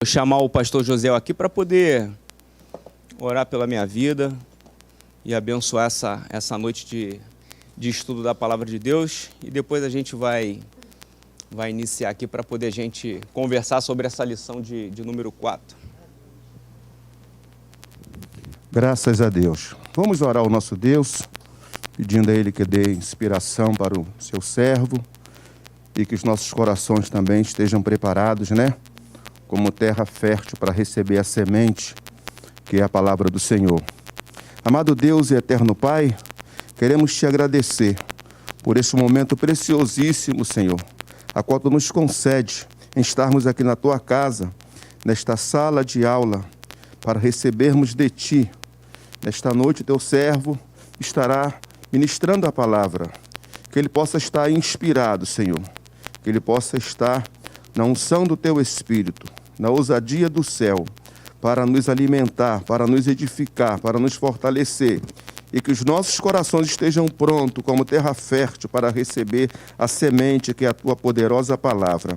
chamar o pastor José aqui para poder orar pela minha vida e abençoar essa noite de estudo da Palavra de Deus. E depois a gente vai iniciar aqui para poder a gente conversar sobre essa lição de número 4. Graças a Deus. Vamos orar ao nosso Deus, pedindo a Ele que dê inspiração para o seu servo e que os nossos corações também estejam preparados, né? Como terra fértil para receber a semente, que é a palavra do Senhor. Amado Deus e eterno Pai, queremos te agradecer por esse momento preciosíssimo, Senhor, a qual tu nos concede em estarmos aqui na tua casa, nesta sala de aula, para recebermos de ti. Nesta noite, teu servo estará ministrando a palavra, que ele possa estar inspirado, Senhor, que ele possa estar na unção do teu Espírito, na ousadia do céu, para nos alimentar, para nos edificar, para nos fortalecer, e que os nossos corações estejam prontos como terra fértil para receber a semente que é a tua poderosa palavra.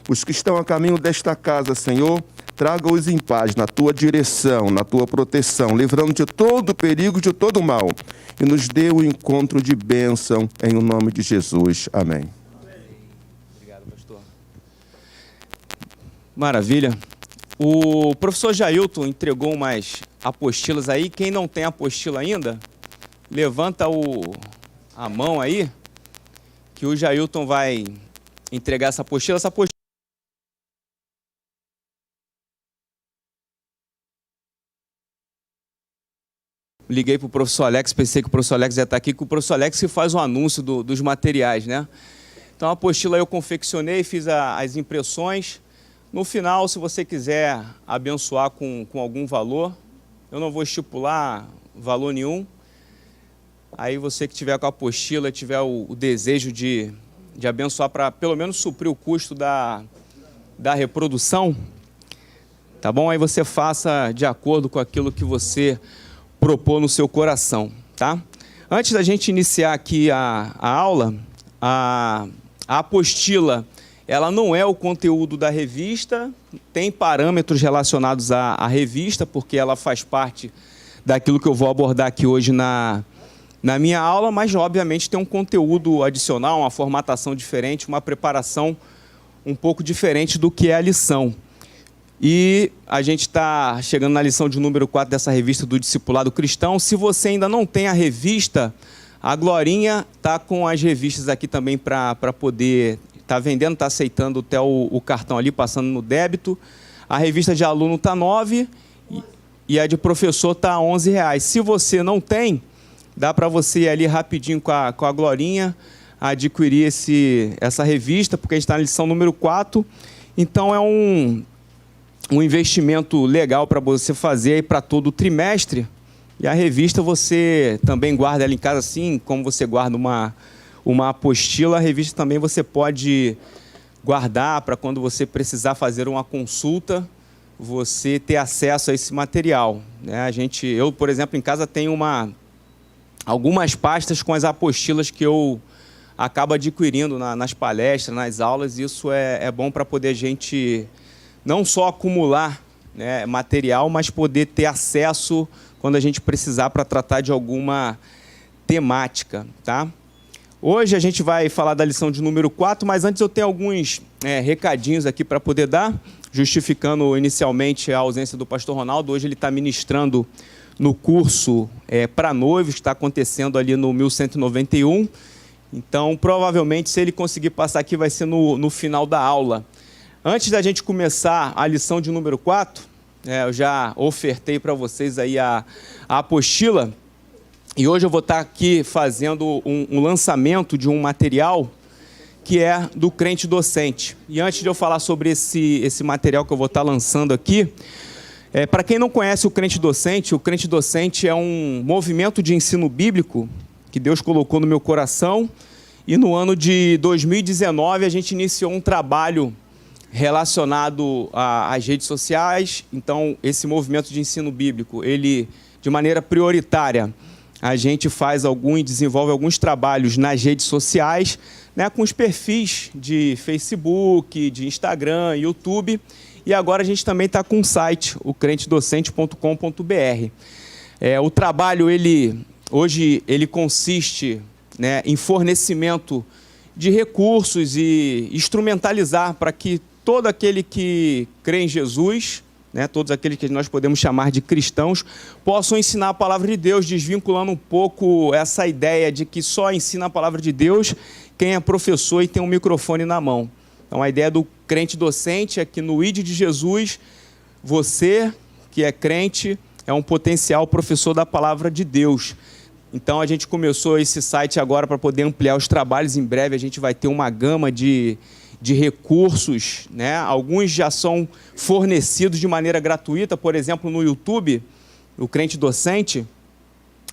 Os que estão a caminho desta casa, Senhor, traga-os em paz na tua direção, na tua proteção, livrando de todo perigo, de todo mal, e nos dê o encontro de bênção em o nome de Jesus. Amém. Obrigado, pastor. Maravilha. O professor Jailton entregou umas apostilas aí. Quem não tem apostila ainda, levanta a mão aí, que o Jailton vai entregar essa apostila. Liguei para o professor Alex, pensei que o professor Alex ia estar aqui, que o professor Alex que faz o anúncio dos materiais, né? Então a apostila eu confeccionei, fiz as impressões. No final, se você quiser abençoar com algum valor, eu não vou estipular valor nenhum. Aí você que tiver com a apostila, tiver o desejo de abençoar para pelo menos suprir o custo da reprodução, tá bom? Aí você faça de acordo com aquilo que você propor no seu coração, tá? Antes da gente iniciar aqui a aula, a apostila, ela não é o conteúdo da revista, tem parâmetros relacionados à revista, porque ela faz parte daquilo que eu vou abordar aqui hoje na minha aula, mas obviamente tem um conteúdo adicional, uma formatação diferente, uma preparação um pouco diferente do que é a lição. E a gente está chegando na lição de número 4 dessa revista do Discipulado Cristão. Se você ainda não tem a revista, a Glorinha está com as revistas aqui também para poder estar vendendo, está aceitando até o cartão ali, passando no débito. A revista de aluno está 9 e a de professor está R$11. Se você não tem, dá para você ir ali rapidinho com a Glorinha adquirir essa revista, porque a gente está na lição número 4. Então é um investimento legal para você fazer aí para todo o trimestre. E a revista você também guarda ela em casa, assim como você guarda uma apostila. A revista também você pode guardar para quando você precisar fazer uma consulta, você ter acesso a esse material, né? Eu, por exemplo, em casa tenho algumas pastas com as apostilas que eu acabo adquirindo nas palestras, nas aulas. Isso é bom para poder a gente não só acumular, né, material, mas poder ter acesso quando a gente precisar para tratar de alguma temática, tá? Hoje a gente vai falar da lição de número 4, mas antes eu tenho alguns recadinhos aqui para poder dar, justificando inicialmente a ausência do pastor Ronaldo. Hoje ele está ministrando no curso para noivos, que está acontecendo ali no 1191. Então, provavelmente, se ele conseguir passar aqui, vai ser no final da aula. Antes da gente começar a lição de número 4, eu já ofertei para vocês aí a apostila, e hoje eu vou estar aqui fazendo um lançamento de um material que é do Crente Docente. E antes de eu falar sobre esse material que eu vou estar lançando aqui, para quem não conhece o Crente Docente é um movimento de ensino bíblico que Deus colocou no meu coração, e no ano de 2019 a gente iniciou um trabalho relacionado às redes sociais. Então, esse movimento de ensino bíblico, ele, de maneira prioritária, a gente desenvolve alguns trabalhos nas redes sociais, né, com os perfis de Facebook, de Instagram, YouTube, E agora a gente também está com um site, o crentedocente.com.br. O trabalho, hoje, ele consiste, né, em fornecimento de recursos e instrumentalizar para que todo aquele que crê em Jesus, né, todos aqueles que nós podemos chamar de cristãos, possam ensinar a palavra de Deus, desvinculando um pouco essa ideia de que só ensina a palavra de Deus quem é professor e tem um microfone na mão. Então, a ideia do crente docente é que no ID de Jesus, você que é crente é um potencial professor da palavra de Deus. Então, a gente começou esse site agora para poder ampliar os trabalhos. Em breve, a gente vai ter uma gama de recursos, né? Alguns já são fornecidos de maneira gratuita. Por exemplo, no YouTube, o Crente Docente,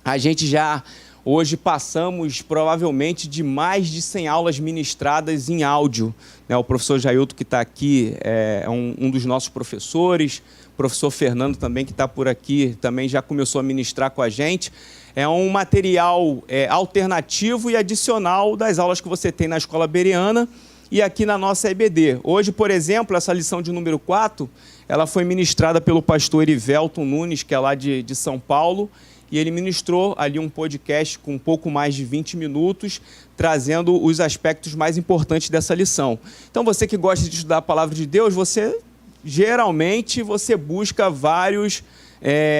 a gente já hoje passamos provavelmente de mais de 100 aulas ministradas em áudio, né? O professor Jailton, que está aqui, é um dos nossos professores. O professor Fernando também, que está por aqui, também já começou a ministrar com a gente. É um material alternativo e adicional das aulas que você tem na Escola Bereana e aqui na nossa EBD. Hoje, por exemplo, essa lição de número 4, ela foi ministrada pelo pastor Erivelton Nunes, que é lá de São Paulo, e ele ministrou ali um podcast com um pouco mais de 20 minutos, trazendo os aspectos mais importantes dessa lição. Então, você que gosta de estudar a palavra de Deus, geralmente você busca vários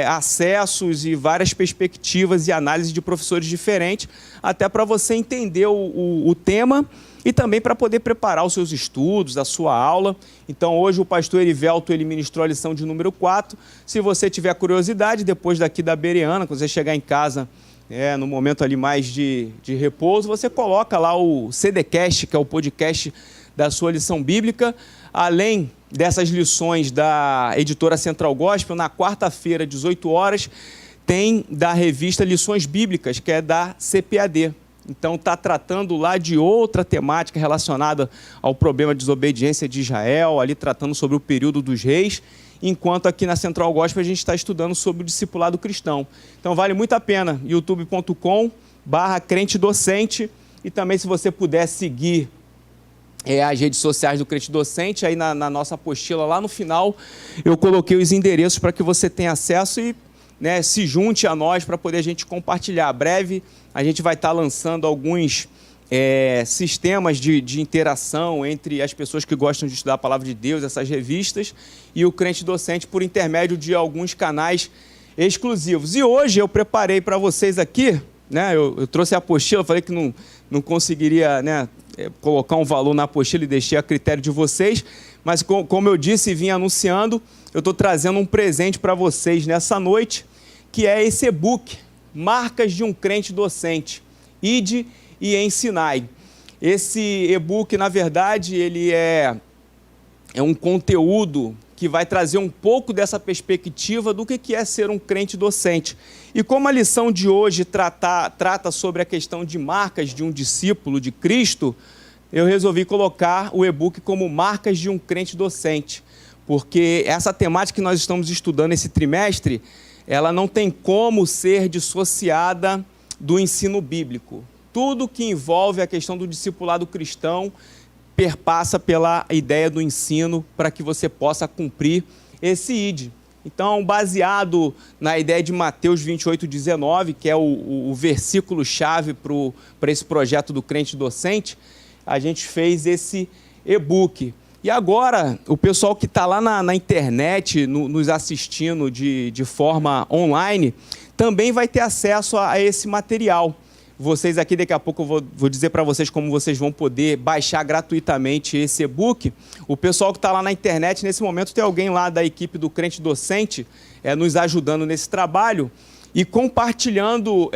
acessos e várias perspectivas e análises de professores diferentes, até para você entender o tema e também para poder preparar os seus estudos, a sua aula. Então, hoje o pastor Erivelton, ele ministrou a lição de número 4. Se você tiver curiosidade, depois daqui da Bereana, quando você chegar em casa, no momento ali mais de repouso, você coloca lá o CDcast, que é o podcast da sua lição bíblica. Além dessas lições da editora Central Gospel, na quarta-feira, 18 horas, tem da revista Lições Bíblicas, que é da CPAD. Então, está tratando lá de outra temática relacionada ao problema de desobediência de Israel, ali tratando sobre o período dos reis, enquanto aqui na Central Gospel a gente está estudando sobre o discipulado cristão. Então, vale muito a pena, youtube.com/crentedocente, e também, se você puder seguir as redes sociais do Crente Docente, aí na nossa apostila, lá no final, eu coloquei os endereços para que você tenha acesso e, né, se junte a nós para poder a gente compartilhar. Breve, a gente vai estar lançando alguns sistemas de interação entre as pessoas que gostam de estudar a palavra de Deus, essas revistas, e o Crente Docente, por intermédio de alguns canais exclusivos. E hoje eu preparei para vocês aqui, né, eu trouxe a apostila, falei que não conseguiria, né, colocar um valor na apostila e deixei a critério de vocês, mas como eu disse e vim anunciando, eu estou trazendo um presente para vocês nessa noite, que é esse e-book, Marcas de um Crente Docente, Ide e Ensinai. Esse e-book, na verdade, ele é um conteúdo que vai trazer um pouco dessa perspectiva do que é ser um crente docente. E como a lição de hoje trata sobre a questão de marcas de um discípulo de Cristo, eu resolvi colocar o e-book como Marcas de um Crente Docente, porque essa temática que nós estamos estudando esse trimestre, ela não tem como ser dissociada do ensino bíblico. Tudo que envolve a questão do discipulado cristão perpassa pela ideia do ensino para que você possa cumprir esse ID. Então, baseado na ideia de Mateus 28:19, que é o versículo-chave para esse projeto do Crente Docente, a gente fez esse e-book. E agora, o pessoal que está lá na internet, nos assistindo de forma online, também vai ter acesso a esse material. Vocês aqui, daqui a pouco, eu vou dizer para vocês como vocês vão poder baixar gratuitamente esse e-book. O pessoal que está lá na internet, nesse momento, tem alguém lá da equipe do Crente Docente nos ajudando nesse trabalho e compartilhando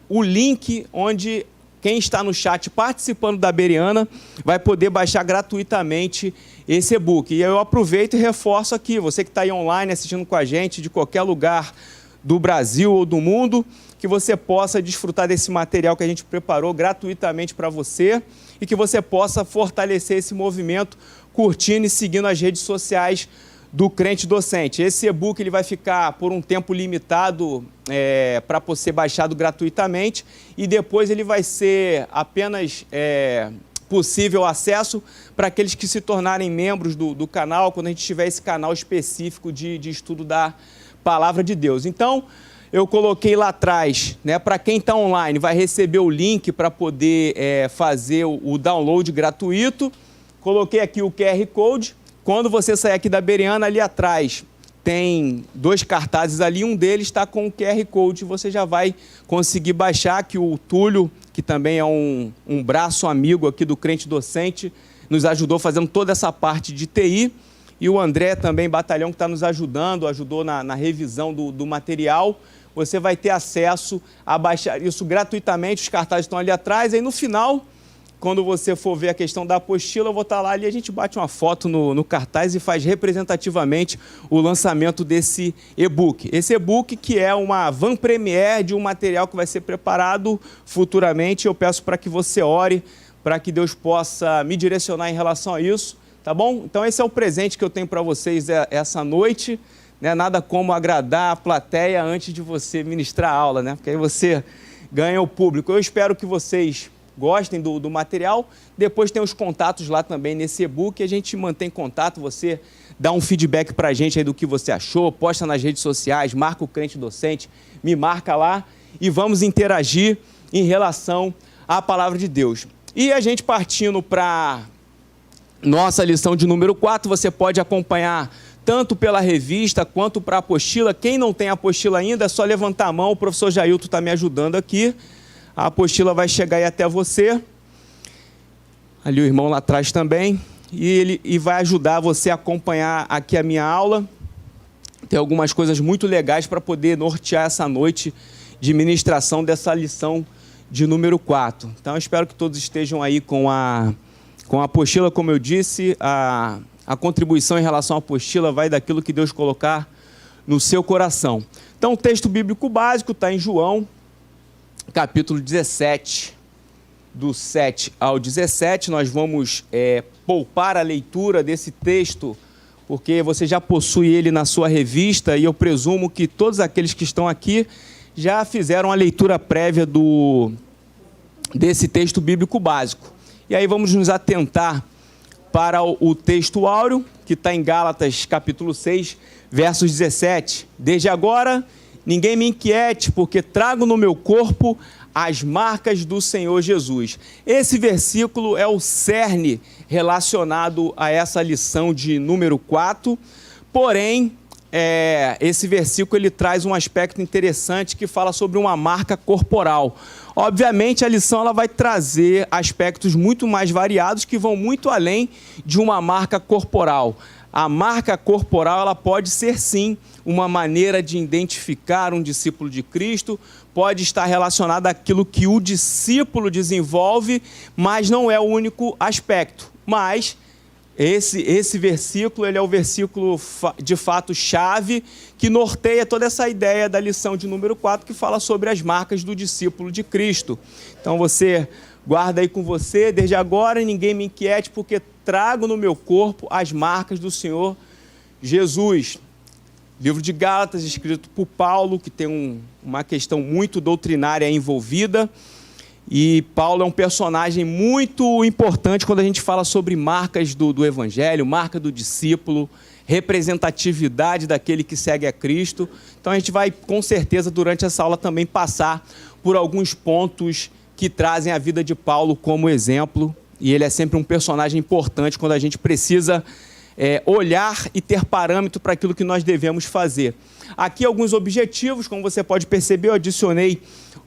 o link onde quem está no chat participando da Bereana vai poder baixar gratuitamente esse e-book. E eu aproveito e reforço aqui, você que está aí online assistindo com a gente, de qualquer lugar do Brasil ou do mundo, que você possa desfrutar desse material que a gente preparou gratuitamente para você e que você possa fortalecer esse movimento curtindo e seguindo as redes sociais do Crente Docente. Esse e-book ele vai ficar por um tempo limitado para ser baixado gratuitamente e depois ele vai ser apenas possível acesso para aqueles que se tornarem membros do canal, quando a gente tiver esse canal específico de estudo da Palavra de Deus. Então, eu coloquei lá atrás, né, para quem está online, vai receber o link para poder fazer o download gratuito. Coloquei aqui o QR Code. Quando você sair aqui da Bereana, ali atrás tem 2 cartazes ali, um deles está com o QR Code, você já vai conseguir baixar, que o Túlio, que também é um braço amigo aqui do Crente Docente, nos ajudou fazendo toda essa parte de TI, e o André também, batalhão, que está nos ajudou na revisão do material. Você vai ter acesso a baixar isso gratuitamente, os cartazes estão ali atrás, aí no final, quando você for ver a questão da apostila, eu vou estar lá ali, a gente bate uma foto no cartaz e faz representativamente o lançamento desse e-book. Esse e-book que é uma van premiere de um material que vai ser preparado futuramente. Eu peço para que você ore, para que Deus possa me direcionar em relação a isso, tá bom? Então esse é o presente que eu tenho para vocês essa noite, né? Nada como agradar a plateia antes de você ministrar a aula, né? Porque aí você ganha o público. Eu espero que vocês gostem do material. Depois tem os contatos lá também nesse e-book, a gente mantém contato, você dá um feedback para a gente aí do que você achou, posta nas redes sociais, marca o Crente Docente, me marca lá e vamos interagir em relação à Palavra de Deus. E a gente partindo para nossa lição de número 4, você pode acompanhar tanto pela revista quanto para a apostila. Quem não tem a apostila ainda, é só levantar a mão, o professor Jailton está me ajudando aqui. A apostila vai chegar aí até você, ali o irmão lá atrás também, e vai ajudar você a acompanhar aqui a minha aula. Tem algumas coisas muito legais para poder nortear essa noite de ministração dessa lição de número 4. Então, eu espero que todos estejam aí com a apostila, como eu disse, a contribuição em relação à apostila vai daquilo que Deus colocar no seu coração. Então, o texto bíblico básico está em João, capítulo 17, do 7 ao 17, nós vamos poupar a leitura desse texto, porque você já possui ele na sua revista, e eu presumo que todos aqueles que estão aqui já fizeram a leitura prévia desse texto bíblico básico. E aí vamos nos atentar para o texto áureo, que está em Gálatas, capítulo 6, versos 17. Desde agora, ninguém me inquiete, porque trago no meu corpo as marcas do Senhor Jesus. Esse versículo é o cerne relacionado a essa lição de número 4, porém, esse versículo ele traz um aspecto interessante que fala sobre uma marca corporal. Obviamente, a lição ela vai trazer aspectos muito mais variados que vão muito além de uma marca corporal. A marca corporal ela pode ser, sim, uma maneira de identificar um discípulo de Cristo, pode estar relacionada àquilo que o discípulo desenvolve, mas não é o único aspecto. Mas esse versículo ele é o versículo de fato chave que norteia toda essa ideia da lição de número 4, que fala sobre as marcas do discípulo de Cristo. Então você guarda aí com você, desde agora ninguém me inquiete, porque trago no meu corpo as marcas do Senhor Jesus. Livro de Gálatas, escrito por Paulo, que tem uma questão muito doutrinária envolvida. E Paulo é um personagem muito importante quando a gente fala sobre marcas do Evangelho, marca do discípulo, representatividade daquele que segue a Cristo. Então a gente vai, com certeza, durante essa aula também passar por alguns pontos que trazem a vida de Paulo como exemplo. E ele é sempre um personagem importante quando a gente precisa olhar e ter parâmetro para aquilo que nós devemos fazer. Aqui alguns objetivos, como você pode perceber, eu adicionei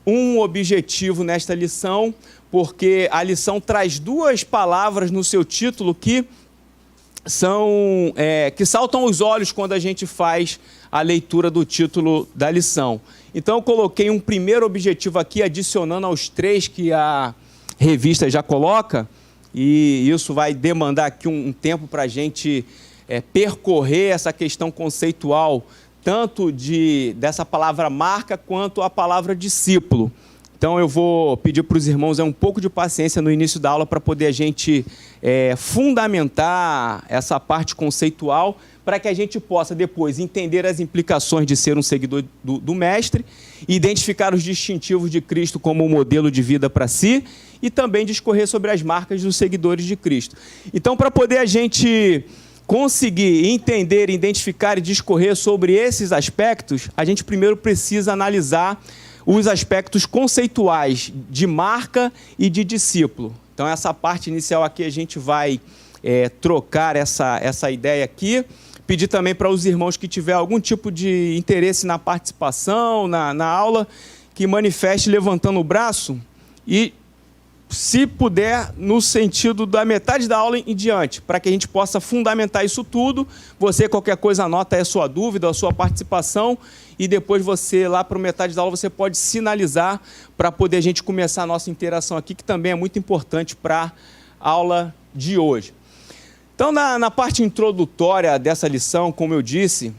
um objetivo nesta lição, porque a lição traz 2 palavras no seu título que saltam aos olhos quando a gente faz a leitura do título da lição. Então eu coloquei um primeiro objetivo aqui, adicionando aos 3 que a revista já coloca, e isso vai demandar aqui um tempo para a gente percorrer essa questão conceitual, tanto dessa palavra marca quanto a palavra discípulo. Então eu vou pedir para os irmãos um pouco de paciência no início da aula para poder a gente fundamentar essa parte conceitual, para que a gente possa depois entender as implicações de ser um seguidor do Mestre, identificar os distintivos de Cristo como um modelo de vida para si e também discorrer sobre as marcas dos seguidores de Cristo. Então, para poder a gente conseguir entender, identificar e discorrer sobre esses aspectos, a gente primeiro precisa analisar os aspectos conceituais de marca e de discípulo. Então, essa parte inicial aqui a gente vai trocar essa ideia aqui. Pedir também para os irmãos que tiver algum tipo de interesse na participação, na aula, que manifeste levantando o braço e, se puder, no sentido da metade da aula em diante, para que a gente possa fundamentar isso tudo. Você, qualquer coisa, anota aí a sua dúvida, a sua participação, e depois você, lá para a metade da aula, você pode sinalizar para poder a gente começar a nossa interação aqui, que também é muito importante para a aula de hoje. Então, na parte introdutória dessa lição, como eu disse,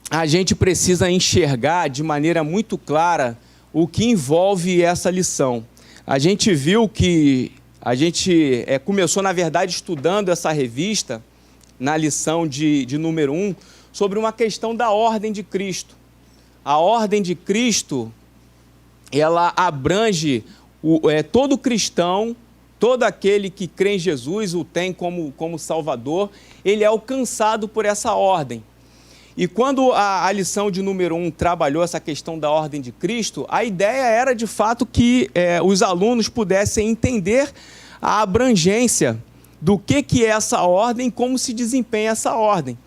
a gente precisa enxergar de maneira muito clara o que envolve essa lição. A gente viu que a gente começou, na verdade, estudando essa revista, na lição de número 1, sobre uma questão da ordem de Cristo. A ordem de Cristo, ela abrange todo cristão, todo aquele que crê em Jesus, o tem como Salvador, ele é alcançado por essa ordem. E quando a lição de número 1 trabalhou essa questão da ordem de Cristo, a ideia era, de fato, que os alunos pudessem entender a abrangência do que é essa ordem e como se desempenha essa ordem.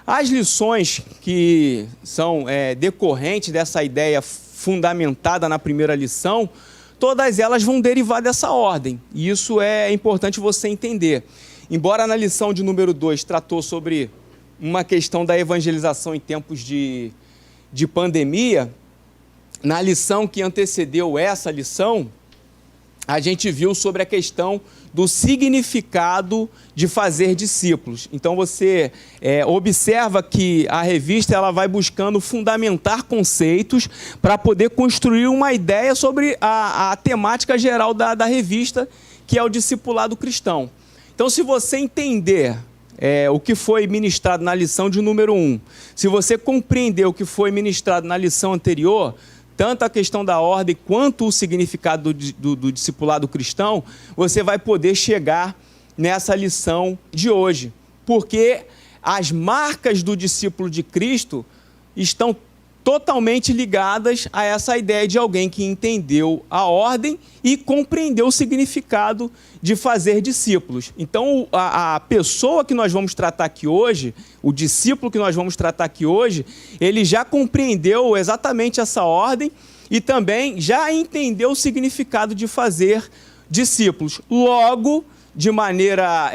As lições que são decorrentes dessa ideia fundamentada na primeira lição, todas elas vão derivar dessa ordem, e isso é importante você entender. Embora na lição de número 2 tratou sobre uma questão da evangelização em tempos de pandemia, na lição que antecedeu essa lição, a gente viu sobre a questão do significado de fazer discípulos. Então você observa que a revista ela vai buscando fundamentar conceitos para poder construir uma ideia sobre a temática geral da revista, que é o discipulado cristão. Então, se você entender o que foi ministrado na lição de número 1, se você compreender o que foi ministrado na lição anterior, tanto a questão da ordem quanto o significado do discipulado cristão, você vai poder chegar nessa lição de hoje. Porque as marcas do discípulo de Cristo estão totalmente ligadas a essa ideia de alguém que entendeu a ordem e compreendeu o significado de fazer discípulos. Então, a pessoa que nós vamos tratar aqui hoje, o discípulo que nós vamos tratar aqui hoje, ele já compreendeu exatamente essa ordem e também já entendeu o significado de fazer discípulos. Logo, de maneira,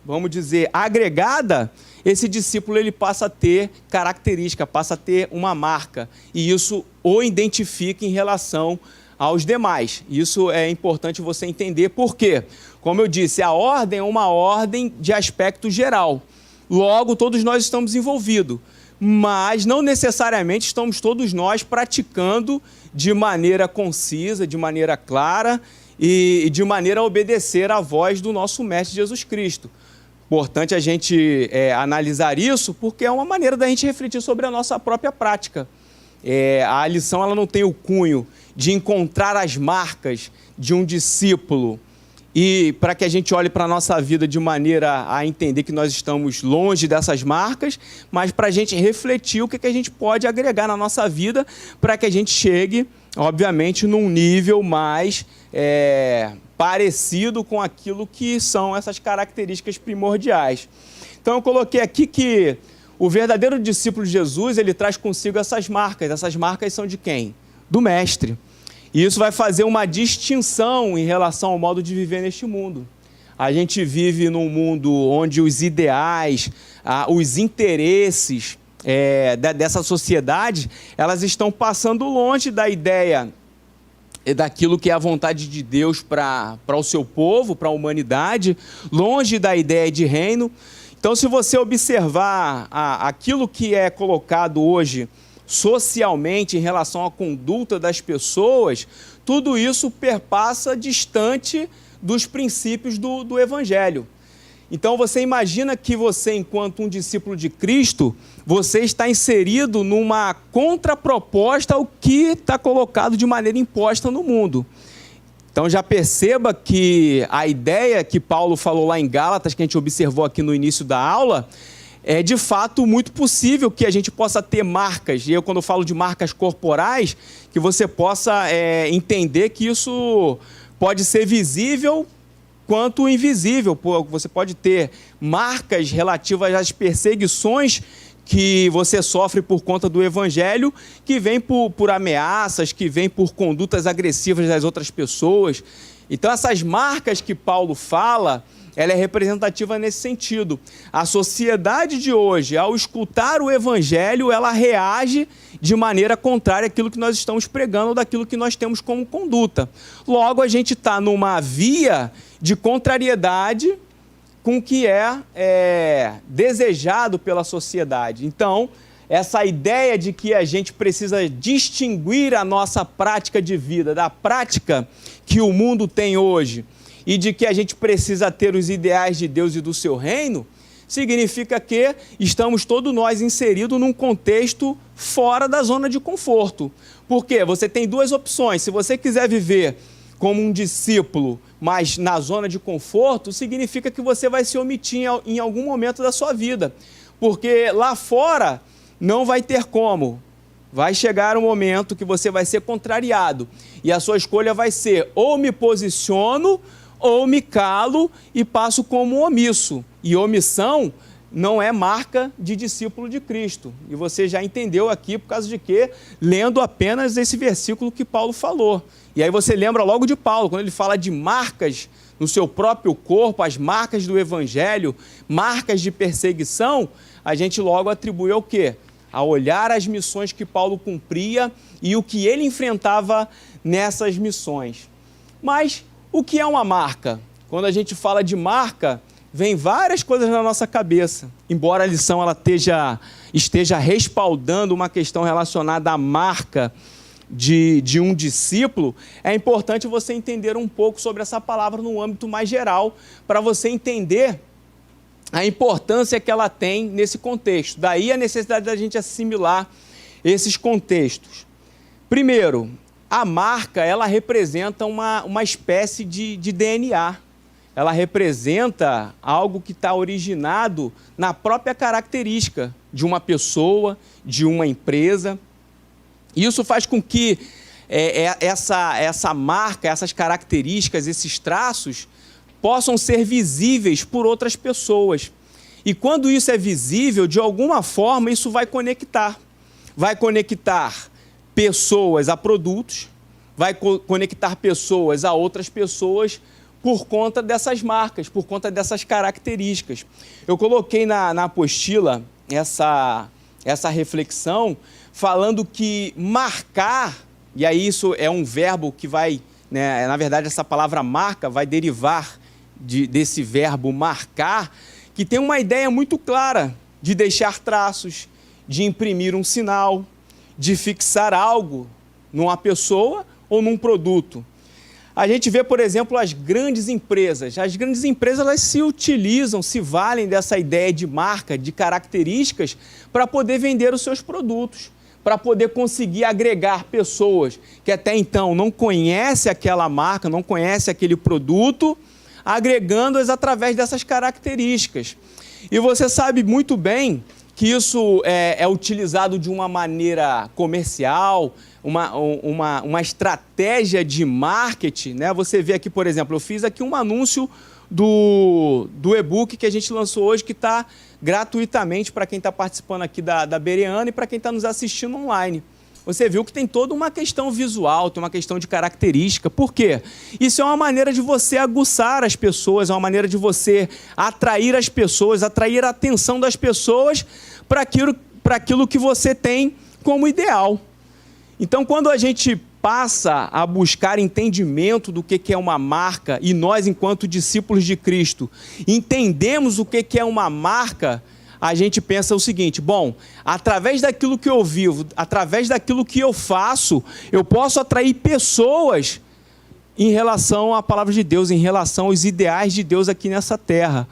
vamos dizer, agregada, esse discípulo ele passa a ter característica, passa a ter uma marca, e isso o identifica em relação aos demais. Isso é importante você entender, porque, como eu disse, a ordem é uma ordem de aspecto geral. Logo, todos nós estamos envolvidos, mas não necessariamente estamos todos nós praticando de maneira concisa, de maneira clara e de maneira a obedecer à voz do nosso Mestre Jesus Cristo. Importante a gente analisar isso, porque é uma maneira da gente refletir sobre a nossa própria prática. A lição ela não tem o cunho de encontrar as marcas de um discípulo e para que a gente olhe para a nossa vida de maneira a entender que nós estamos longe dessas marcas, mas para a gente refletir o que a gente pode agregar na nossa vida para que a gente chegue, obviamente, num nível mais parecido com aquilo que são essas características primordiais. Então eu coloquei aqui que o verdadeiro discípulo de Jesus, ele traz consigo essas marcas. Essas marcas são de quem? Do Mestre. E isso vai fazer uma distinção em relação ao modo de viver neste mundo. A gente vive num mundo onde os ideais, os interesses dessa sociedade, elas estão passando longe da ideia daquilo que é a vontade de Deus para o seu povo, para a humanidade, longe da ideia de reino. Então, se você observar aquilo que é colocado hoje socialmente, em relação à conduta das pessoas, tudo isso perpassa distante dos princípios do Evangelho. Então você imagina que você, enquanto um discípulo de Cristo, você está inserido numa contraproposta ao que está colocado de maneira imposta no mundo. Então já perceba que a ideia que Paulo falou lá em Gálatas, que a gente observou aqui no início da aula, é de fato muito possível que a gente possa ter marcas, e eu quando eu falo de marcas corporais, que você possa entender que isso pode ser visível quanto invisível. Você pode ter marcas relativas às perseguições que você sofre por conta do Evangelho, que vem por ameaças, que vem por condutas agressivas das outras pessoas. Então essas marcas que Paulo fala, ela é representativa nesse sentido. A sociedade de hoje, ao escutar o Evangelho, ela reage de maneira contrária àquilo que nós estamos pregando, daquilo que nós temos como conduta. Logo, a gente está numa via de contrariedade com o que é desejado pela sociedade. Então, essa ideia de que a gente precisa distinguir a nossa prática de vida da prática que o mundo tem hoje, e de que a gente precisa ter os ideais de Deus e do seu reino, significa que estamos todos nós inseridos num contexto fora da zona de conforto. Por quê? Você tem duas opções. Se você quiser viver como um discípulo, mas na zona de conforto, significa que você vai se omitir em algum momento da sua vida. Porque lá fora não vai ter como. Vai chegar um momento que você vai ser contrariado. E a sua escolha vai ser: ou me posiciono, ou me calo e passo como omisso. E omissão não é marca de discípulo de Cristo. E você já entendeu aqui por causa de quê? Lendo apenas esse versículo que Paulo falou. E aí você lembra logo de Paulo, quando ele fala de marcas no seu próprio corpo, as marcas do Evangelho, marcas de perseguição, a gente logo atribui ao quê? A olhar as missões que Paulo cumpria e o que ele enfrentava nessas missões. Mas o que é uma marca? Quando a gente fala de marca, vem várias coisas na nossa cabeça. Embora a lição ela esteja respaldando uma questão relacionada à marca de um discípulo, é importante você entender um pouco sobre essa palavra no âmbito mais geral, para você entender a importância que ela tem nesse contexto. Daí a necessidade da gente assimilar esses contextos. Primeiro, a marca, ela representa uma espécie de DNA. Ela representa algo que está originado na própria característica de uma pessoa, de uma empresa. Isso faz com que essa marca, essas características, esses traços, possam ser visíveis por outras pessoas. E quando isso é visível, de alguma forma, isso vai conectar. Vai conectar pessoas a produtos, vai conectar pessoas a outras pessoas por conta dessas marcas, por conta dessas características. Eu coloquei na apostila essa reflexão, falando que marcar, e aí isso é um verbo que vai, né, na verdade essa palavra marca vai derivar desse verbo marcar, que tem uma ideia muito clara de deixar traços, de imprimir um sinal, de fixar algo numa pessoa ou num produto. A gente vê, por exemplo, as grandes empresas. As grandes empresas, elas se utilizam, se valem dessa ideia de marca, de características, para poder vender os seus produtos, para poder conseguir agregar pessoas que até então não conhecem aquela marca, não conhecem aquele produto, agregando-as através dessas características. E você sabe muito bem que isso é utilizado de uma maneira comercial, uma estratégia de marketing, né? Você vê aqui, por exemplo, eu fiz aqui um anúncio do e-book que a gente lançou hoje, que está gratuitamente para quem está participando aqui da Bereana e para quem está nos assistindo online. Você viu que tem toda uma questão visual, tem uma questão de característica. Por quê? Isso é uma maneira de você aguçar as pessoas, é uma maneira de você atrair as pessoas, atrair a atenção das pessoas para aquilo que você tem como ideal. Então, quando a gente passa a buscar entendimento do que é uma marca, e nós, enquanto discípulos de Cristo, entendemos o que é uma marca, a gente pensa o seguinte: bom, através daquilo que eu vivo, através daquilo que eu faço, eu posso atrair pessoas em relação à palavra de Deus, em relação aos ideais de Deus aqui nessa terra.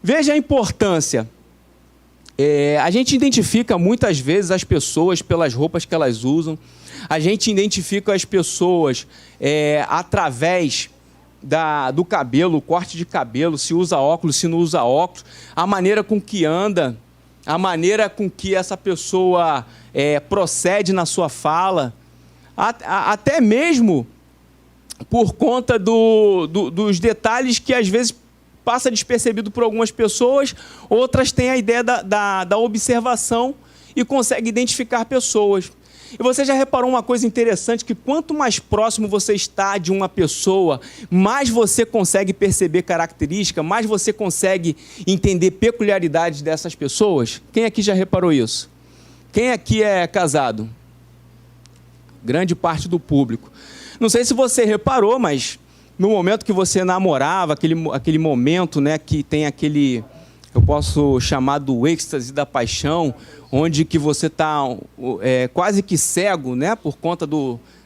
Veja a importância. A gente identifica muitas vezes as pessoas pelas roupas que elas usam, a gente identifica as pessoas através do cabelo, o corte de cabelo, se usa óculos, se não usa óculos, a maneira com que anda, a maneira com que essa pessoa procede na sua fala, até mesmo por conta dos detalhes que às vezes passa despercebido por algumas pessoas, outras têm a ideia da observação e conseguem identificar pessoas. E você já reparou uma coisa interessante, que quanto mais próximo você está de uma pessoa, mais você consegue perceber características, mais você consegue entender peculiaridades dessas pessoas? Quem aqui já reparou isso? Quem aqui é casado? Grande parte do público. Não sei se você reparou, mas no momento que você namorava, aquele momento, né, que tem aquele, eu posso chamar do êxtase da paixão, onde que você está quase que cego, né, por conta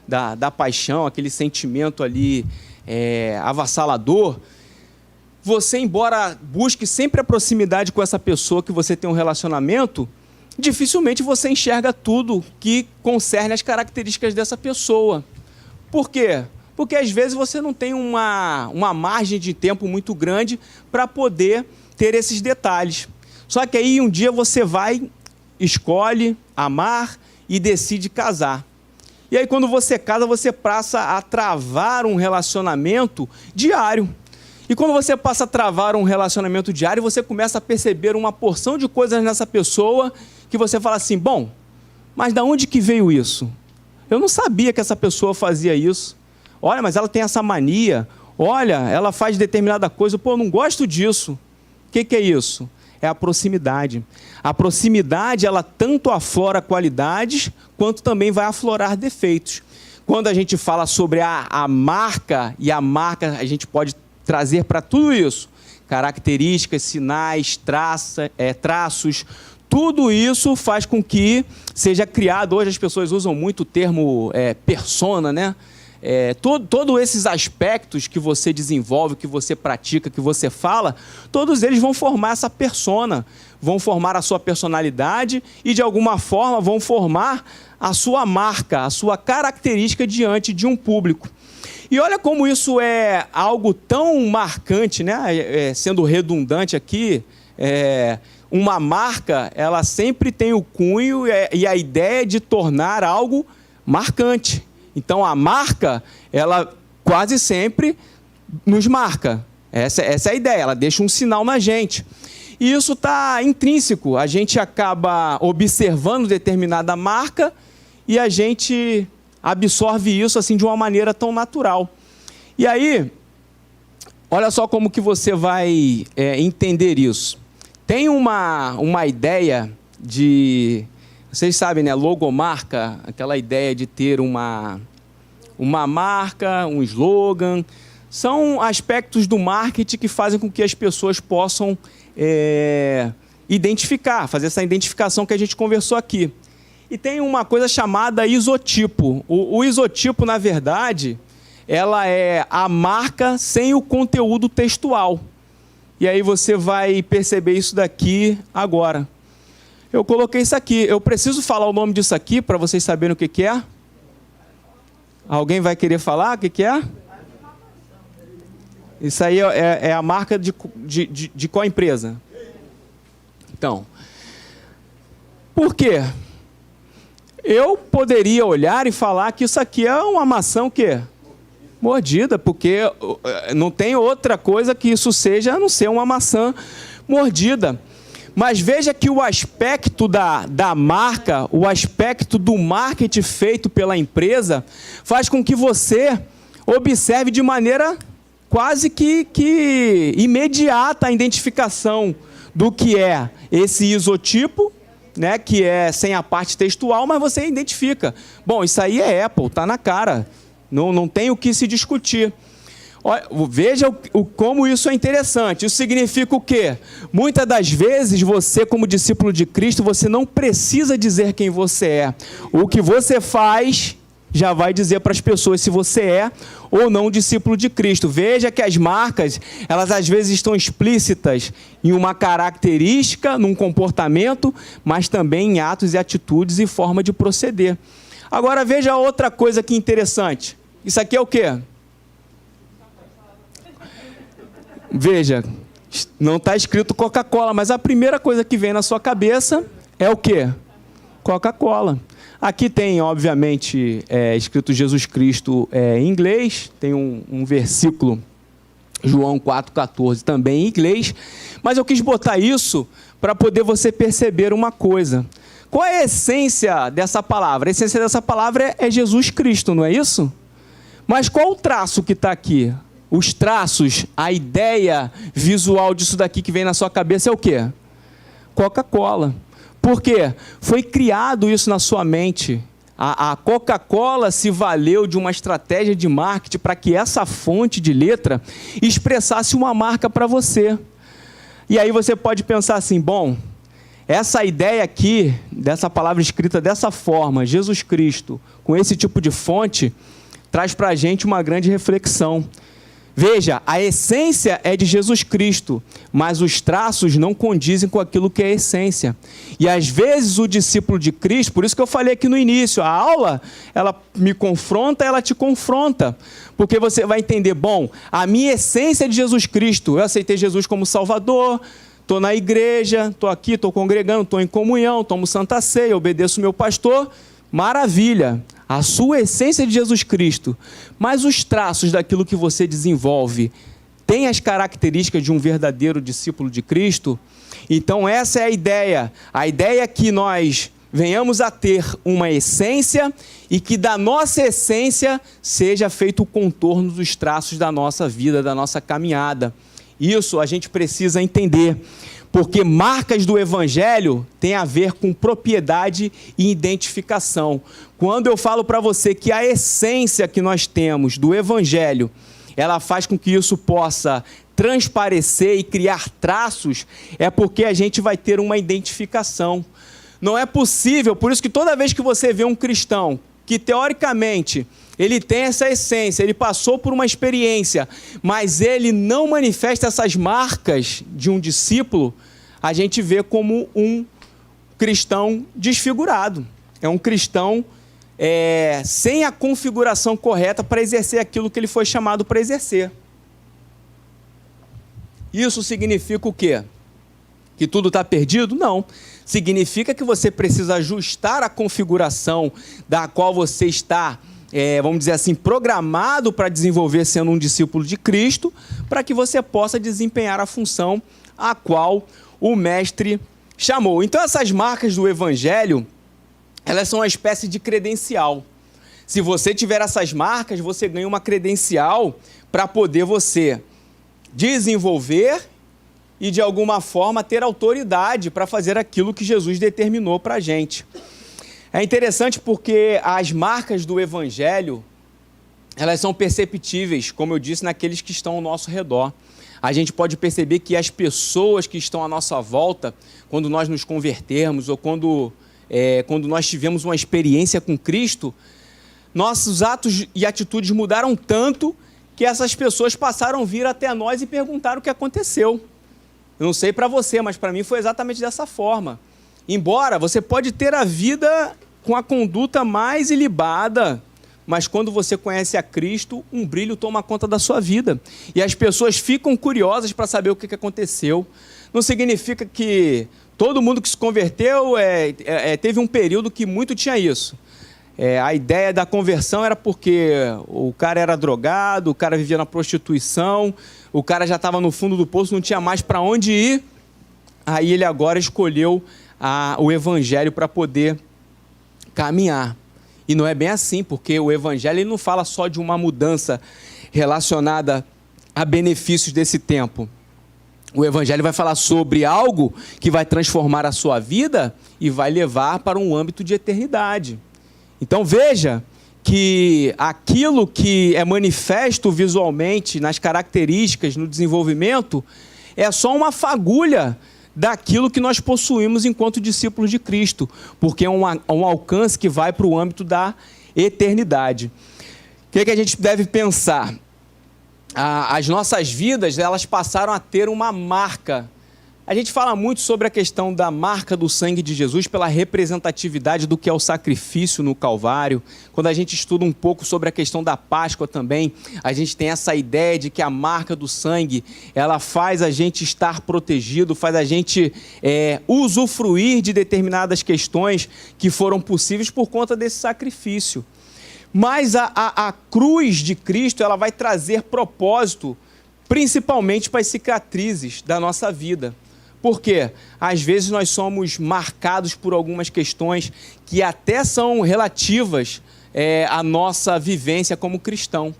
da paixão, aquele sentimento ali avassalador. Você, embora busque sempre a proximidade com essa pessoa que você tem um relacionamento, dificilmente você enxerga tudo que concerne as características dessa pessoa. Por quê? Porque às vezes você não tem uma margem de tempo muito grande para poder ter esses detalhes. Só que aí um dia você vai, escolhe amar e decide casar. E aí quando você casa, você passa a travar um relacionamento diário. E quando você passa a travar um relacionamento diário, você começa a perceber uma porção de coisas nessa pessoa que você fala assim: bom, mas de onde que veio isso? Eu não sabia que essa pessoa fazia isso. Olha, mas ela tem essa mania. Olha, ela faz determinada coisa. Pô, eu não gosto disso. O que é isso? É a proximidade. A proximidade, ela tanto aflora qualidades, quanto também vai aflorar defeitos. Quando a gente fala sobre a marca, e a marca a gente pode trazer para tudo isso, características, sinais, traços, tudo isso faz com que seja criado. Hoje as pessoas usam muito o termo persona, né? Todos esses aspectos que você desenvolve, que você pratica, que você fala, todos eles vão formar essa persona, vão formar a sua personalidade e, de alguma forma, vão formar a sua marca, a sua característica diante de um público. E olha como isso é algo tão marcante, né? Sendo redundante aqui, uma marca, ela sempre tem o cunho e a ideia de tornar algo marcante. Então, a marca, ela quase sempre nos marca. Essa é a ideia, ela deixa um sinal na gente. E isso está intrínseco. A gente acaba observando determinada marca e a gente absorve isso assim de uma maneira tão natural. E aí, olha só como que você vai entender isso. Tem uma ideia de... Vocês sabem, né? Logomarca, aquela ideia de ter uma marca, um slogan. São aspectos do marketing que fazem com que as pessoas possam identificar, fazer essa identificação que a gente conversou aqui. E tem uma coisa chamada isotipo. O isotipo, na verdade, ela é a marca sem o conteúdo textual. E aí você vai perceber isso daqui agora. Eu coloquei isso aqui. Eu preciso falar o nome disso aqui para vocês saberem o que é? Alguém vai querer falar o que é? Isso aí é a marca de qual empresa? Então, por quê? Eu poderia olhar e falar que isso aqui é uma maçã o quê? Mordida, porque não tem outra coisa que isso seja a não ser uma maçã mordida. Mas veja que o aspecto da marca, o aspecto do marketing feito pela empresa, faz com que você observe de maneira quase que imediata a identificação do que é esse isotipo, né, que é sem a parte textual, mas você identifica. Bom, isso aí é Apple, está na cara. Não tem o que se discutir. Veja como isso é interessante. Isso significa o quê? Muitas das vezes você, como discípulo de Cristo, você não precisa dizer quem você é. O que você faz já vai dizer para as pessoas se você é ou não discípulo de Cristo. Veja que as marcas, elas às vezes estão explícitas em uma característica, num comportamento, mas também em atos e atitudes e forma de proceder. Agora veja outra coisa que interessante. Isso aqui é o quê? Veja, não está escrito Coca-Cola, mas a primeira coisa que vem na sua cabeça é o quê? Coca-Cola. Aqui tem, obviamente, escrito Jesus Cristo em inglês, tem um versículo, João 4,14, também em inglês, mas eu quis botar isso para poder você perceber uma coisa. Qual é a essência dessa palavra? A essência dessa palavra é Jesus Cristo, não é isso? Mas qual o traço que está aqui? Os traços, a ideia visual disso daqui que vem na sua cabeça é o quê? Coca-Cola. Por quê? Foi criado isso na sua mente. A Coca-Cola se valeu de uma estratégia de marketing para que essa fonte de letra expressasse uma marca para você. E aí você pode pensar assim, bom, essa ideia aqui, dessa palavra escrita dessa forma, Jesus Cristo, com esse tipo de fonte, traz para a gente uma grande reflexão. Veja, a essência é de Jesus Cristo, mas os traços não condizem com aquilo que é a essência. E às vezes o discípulo de Cristo, por isso que eu falei aqui no início, a aula, ela me confronta, ela te confronta. Porque você vai entender, bom, a minha essência é de Jesus Cristo. Eu aceitei Jesus como Salvador, estou na igreja, estou aqui, estou congregando, estou em comunhão, tomo Santa Ceia, obedeço o meu pastor. Maravilha! A sua essência é de Jesus Cristo, mas os traços daquilo que você desenvolve têm as características de um verdadeiro discípulo de Cristo? Então essa é a ideia é que nós venhamos a ter uma essência e que da nossa essência seja feito o contorno dos traços da nossa vida, da nossa caminhada. Isso a gente precisa entender. Porque marcas do Evangelho têm a ver com propriedade e identificação. Quando eu falo para você que a essência que nós temos do Evangelho, ela faz com que isso possa transparecer e criar traços, é porque a gente vai ter uma identificação. Não é possível, por isso que toda vez que você vê um cristão que teoricamente ele tem essa essência, ele passou por uma experiência, mas ele não manifesta essas marcas de um discípulo, a gente vê como um cristão desfigurado. É um cristão sem a configuração correta para exercer aquilo que ele foi chamado para exercer. Isso significa o quê? Que tudo está perdido? Não. Significa que você precisa ajustar a configuração da qual você está, vamos dizer assim, programado para desenvolver sendo um discípulo de Cristo, para que você possa desempenhar a função a qual o Mestre chamou. Então essas marcas do Evangelho, elas são uma espécie de credencial. Se você tiver essas marcas, você ganha uma credencial para poder você desenvolver e de alguma forma ter autoridade para fazer aquilo que Jesus determinou para a gente. É interessante porque as marcas do Evangelho, elas são perceptíveis, como eu disse, naqueles que estão ao nosso redor. A gente pode perceber que as pessoas que estão à nossa volta, quando nós nos convertermos ou quando nós tivemos uma experiência com Cristo, nossos atos e atitudes mudaram tanto que essas pessoas passaram a vir até nós e perguntaram o que aconteceu. Eu não sei para você, mas para mim foi exatamente dessa forma. Embora você pode ter a vida com a conduta mais ilibada, mas quando você conhece a Cristo, um brilho toma conta da sua vida. E as pessoas ficam curiosas para saber o que aconteceu. Não significa que todo mundo que se converteu teve um período que muito tinha isso. A ideia da conversão era porque o cara era drogado, o cara vivia na prostituição, o cara já estava no fundo do poço, não tinha mais para onde ir. Aí ele agora escolheu o Evangelho para poder caminhar. E não é bem assim, porque o Evangelho ele não fala só de uma mudança relacionada a benefícios desse tempo. O Evangelho vai falar sobre algo que vai transformar a sua vida e vai levar para um âmbito de eternidade. Então veja que aquilo que é manifesto visualmente nas características, no desenvolvimento, é só uma fagulha daquilo que nós possuímos enquanto discípulos de Cristo, porque é um alcance que vai para o âmbito da eternidade. O que a gente deve pensar? As nossas vidas, elas passaram a ter uma marca. A gente fala muito sobre a questão da marca do sangue de Jesus pela representatividade do que é o sacrifício no Calvário. Quando a gente estuda um pouco sobre a questão da Páscoa também, a gente tem essa ideia de que a marca do sangue, ela faz a gente estar protegido, faz a gente usufruir de determinadas questões que foram possíveis por conta desse sacrifício. Mas a cruz de Cristo, ela vai trazer propósito, principalmente para as cicatrizes da nossa vida. Por quê? Às vezes nós somos marcados por algumas questões que até são relativas à nossa vivência como cristão.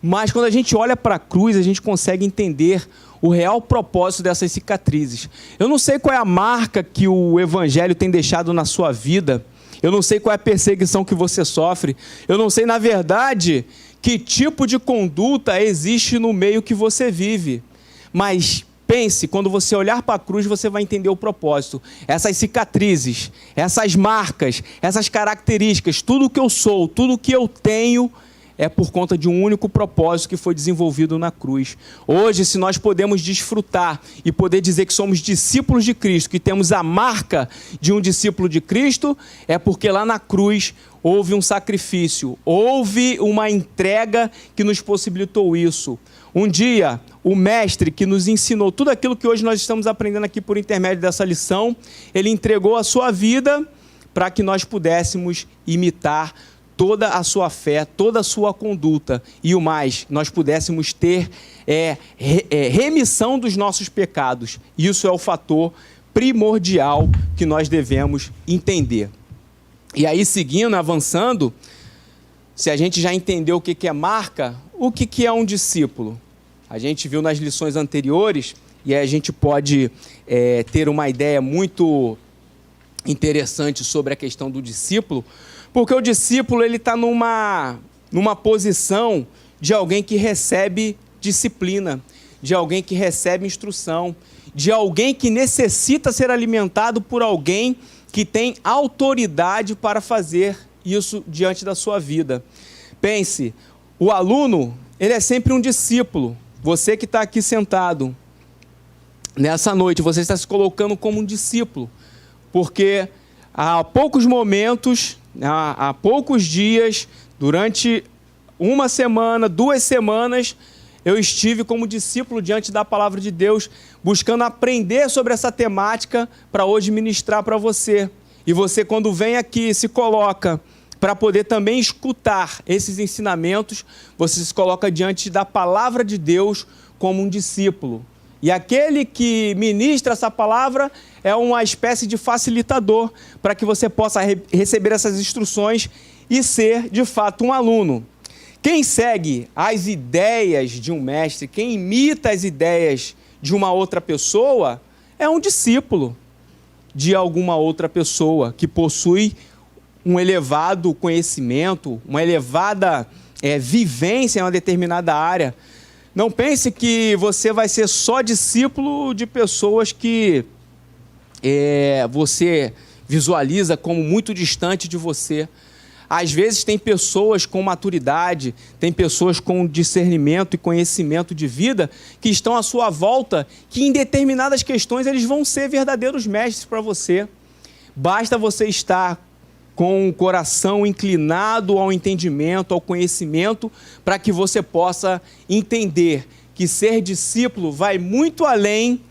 Mas quando a gente olha para a cruz, a gente consegue entender o real propósito dessas cicatrizes. Eu não sei qual é a marca que o Evangelho tem deixado na sua vida. Eu não sei qual é a perseguição que você sofre. Eu não sei, na verdade, que tipo de conduta existe no meio que você vive. Mas pense, quando você olhar para a cruz, você vai entender o propósito. Essas cicatrizes, essas marcas, essas características, tudo que eu sou, tudo que eu tenho, é por conta de um único propósito que foi desenvolvido na cruz. Hoje, se nós podemos desfrutar e poder dizer que somos discípulos de Cristo, que temos a marca de um discípulo de Cristo, é porque lá na cruz houve um sacrifício, houve uma entrega que nos possibilitou isso. Um dia, o mestre que nos ensinou tudo aquilo que hoje nós estamos aprendendo aqui por intermédio dessa lição, ele entregou a sua vida para que nós pudéssemos imitar toda a sua fé, toda a sua conduta e o mais, nós pudéssemos ter remissão dos nossos pecados. Isso é o fator primordial que nós devemos entender. E aí, seguindo, avançando, se a gente já entendeu o que é marca, o que é um discípulo? A gente viu nas lições anteriores, e aí a gente pode ter uma ideia muito interessante sobre a questão do discípulo, porque o discípulo ele está numa posição de alguém que recebe disciplina, de alguém que recebe instrução, de alguém que necessita ser alimentado por alguém que tem autoridade para fazer isso diante da sua vida. Pense, o aluno, ele é sempre um discípulo. Você que está aqui sentado nessa noite, você está se colocando como um discípulo, porque há poucos momentos, há poucos dias, durante uma semana, 2 semanas, eu estive como discípulo diante da palavra de Deus, buscando aprender sobre essa temática para hoje ministrar para você. E você, quando vem aqui, se coloca para poder também escutar esses ensinamentos, você se coloca diante da palavra de Deus como um discípulo. E aquele que ministra essa palavra é uma espécie de facilitador para que você possa receber essas instruções e ser, de fato, um aluno. Quem segue as ideias de um mestre, quem imita as ideias de uma outra pessoa, é um discípulo de alguma outra pessoa que possui um elevado conhecimento, uma elevada vivência em uma determinada área. Não pense que você vai ser só discípulo de pessoas que você visualiza como muito distante de você. Às vezes tem pessoas com maturidade, tem pessoas com discernimento e conhecimento de vida que estão à sua volta, que em determinadas questões eles vão ser verdadeiros mestres para você. Basta você estar com o coração inclinado ao entendimento, ao conhecimento, para que você possa entender que ser discípulo vai muito além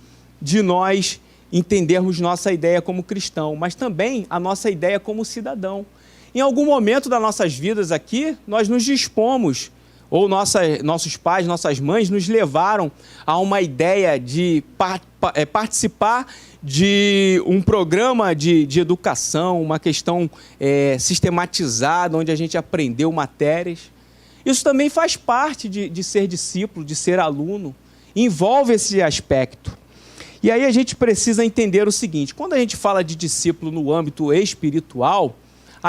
de nós entendermos nossa ideia como cristão, mas também a nossa ideia como cidadão. Em algum momento das nossas vidas aqui, nós nos dispomos, ou nossos pais, nossas mães nos levaram a uma ideia de participar de um programa de educação, uma questão sistematizada, onde a gente aprendeu matérias. Isso também faz parte de ser discípulo, de ser aluno, envolve esse aspecto. E aí a gente precisa entender o seguinte, quando a gente fala de discípulo no âmbito espiritual,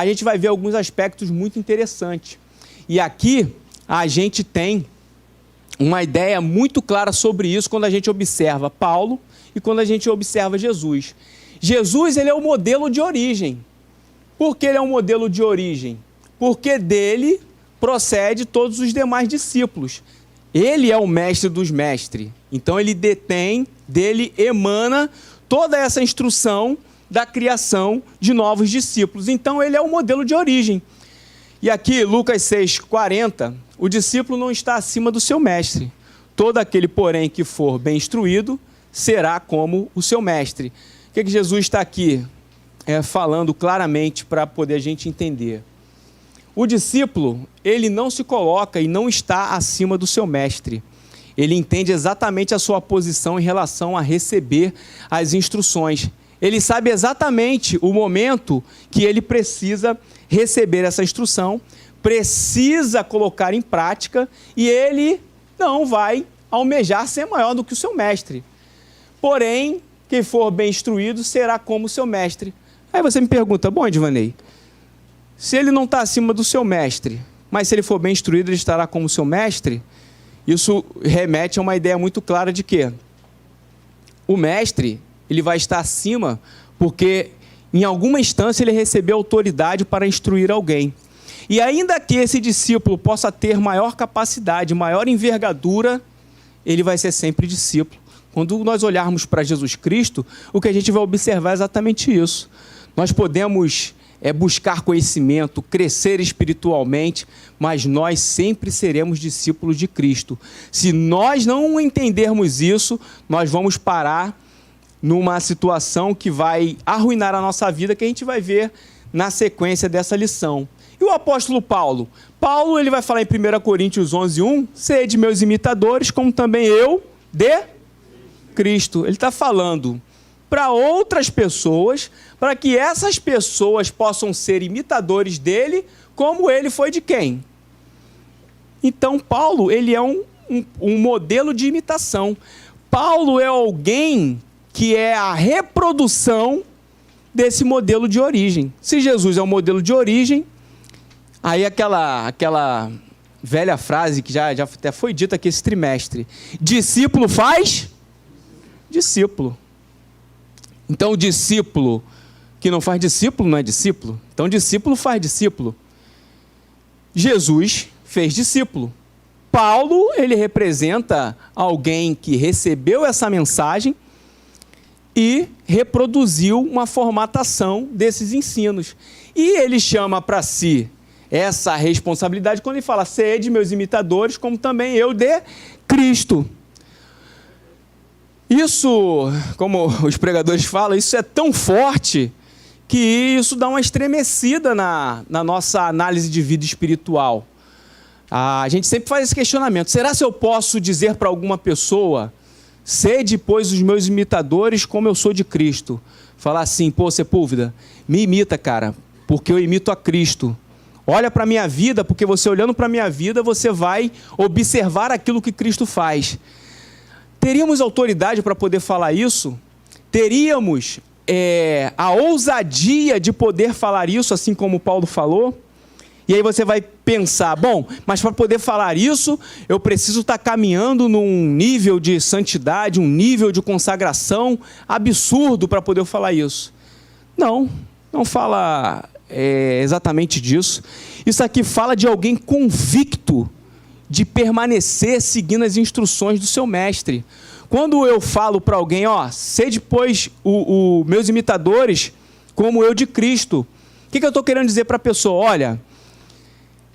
a gente vai ver alguns aspectos muito interessantes. E aqui a gente tem uma ideia muito clara sobre isso quando a gente observa Paulo e quando a gente observa Jesus. Jesus, ele é o modelo de origem. Por que ele é um modelo de origem? Porque dele procede todos os demais discípulos. Ele é o mestre dos mestres. Então ele detém, dele emana toda essa instrução da criação de novos discípulos. Então ele é o modelo de origem. E aqui, Lucas 6,40, o discípulo não está acima do seu mestre. Todo aquele, porém, que for bem instruído, será como o seu mestre. O que Jesus está aqui falando claramente para poder a gente entender? O discípulo, ele não se coloca e não está acima do seu mestre. Ele entende exatamente a sua posição em relação a receber as instruções. Ele sabe exatamente o momento que ele precisa receber essa instrução, precisa colocar em prática e ele não vai almejar ser maior do que o seu mestre. Porém, quem for bem instruído será como o seu mestre. Aí você me pergunta, bom, Edvanei, se ele não está acima do seu mestre, mas se ele for bem instruído, ele estará como o seu mestre? Isso remete a uma ideia muito clara de que o mestre, ele vai estar acima porque em alguma instância ele recebeu autoridade para instruir alguém. E ainda que esse discípulo possa ter maior capacidade, maior envergadura, ele vai ser sempre discípulo. Quando nós olharmos para Jesus Cristo, o que a gente vai observar é exatamente isso. Nós podemos buscar conhecimento, crescer espiritualmente, mas nós sempre seremos discípulos de Cristo. Se nós não entendermos isso, nós vamos parar numa situação que vai arruinar a nossa vida, que a gente vai ver na sequência dessa lição. E o apóstolo Paulo? Paulo, ele vai falar em 1 Coríntios 11:1, sede meus imitadores, como também eu de Cristo. Ele está falando para outras pessoas, para que essas pessoas possam ser imitadores dele, como ele foi de quem? Então, Paulo, ele é um modelo de imitação. Paulo é alguém que é a reprodução desse modelo de origem. Se Jesus é o modelo de origem, aí aquela velha frase que já até foi dita aqui esse trimestre, discípulo faz discípulo. Então, o discípulo que não faz discípulo não é discípulo. Então, discípulo faz discípulo. Jesus fez discípulo. Paulo, ele representa alguém que recebeu essa mensagem e reproduziu uma formatação desses ensinos. E ele chama para si essa responsabilidade quando ele fala, sede meus imitadores, como também eu de Cristo. Isso, como os pregadores falam, isso é tão forte que isso dá uma estremecida na nossa análise de vida espiritual. A gente sempre faz esse questionamento, será se eu posso dizer para alguma pessoa, sede, pois, os meus imitadores como eu sou de Cristo? Falar assim, pô, Sepúlveda, me imita, cara, porque eu imito a Cristo. Olha para a minha vida, porque você olhando para a minha vida, você vai observar aquilo que Cristo faz. Teríamos autoridade para poder falar isso? Teríamos a ousadia de poder falar isso, assim como Paulo falou? E aí você vai pensar, bom, mas para poder falar isso, eu preciso estar caminhando num nível de santidade, um nível de consagração absurdo para poder falar isso. Não fala exatamente disso. Isso aqui fala de alguém convicto de permanecer seguindo as instruções do seu mestre. Quando eu falo para alguém, sede, pois, meus imitadores, como eu de Cristo, o que eu estou querendo dizer para a pessoa? Olha,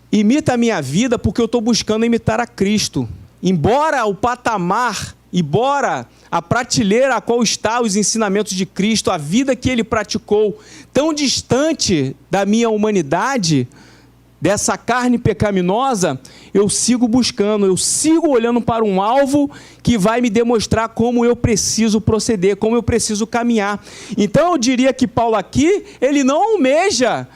imita a minha vida porque eu estou buscando imitar a Cristo. Embora o patamar, embora a prateleira a qual está os ensinamentos de Cristo, a vida que ele praticou, tão distante da minha humanidade, dessa carne pecaminosa, eu sigo buscando, eu sigo olhando para um alvo que vai me demonstrar como eu preciso proceder, como eu preciso caminhar. Então eu diria que Paulo aqui, ele não almeja,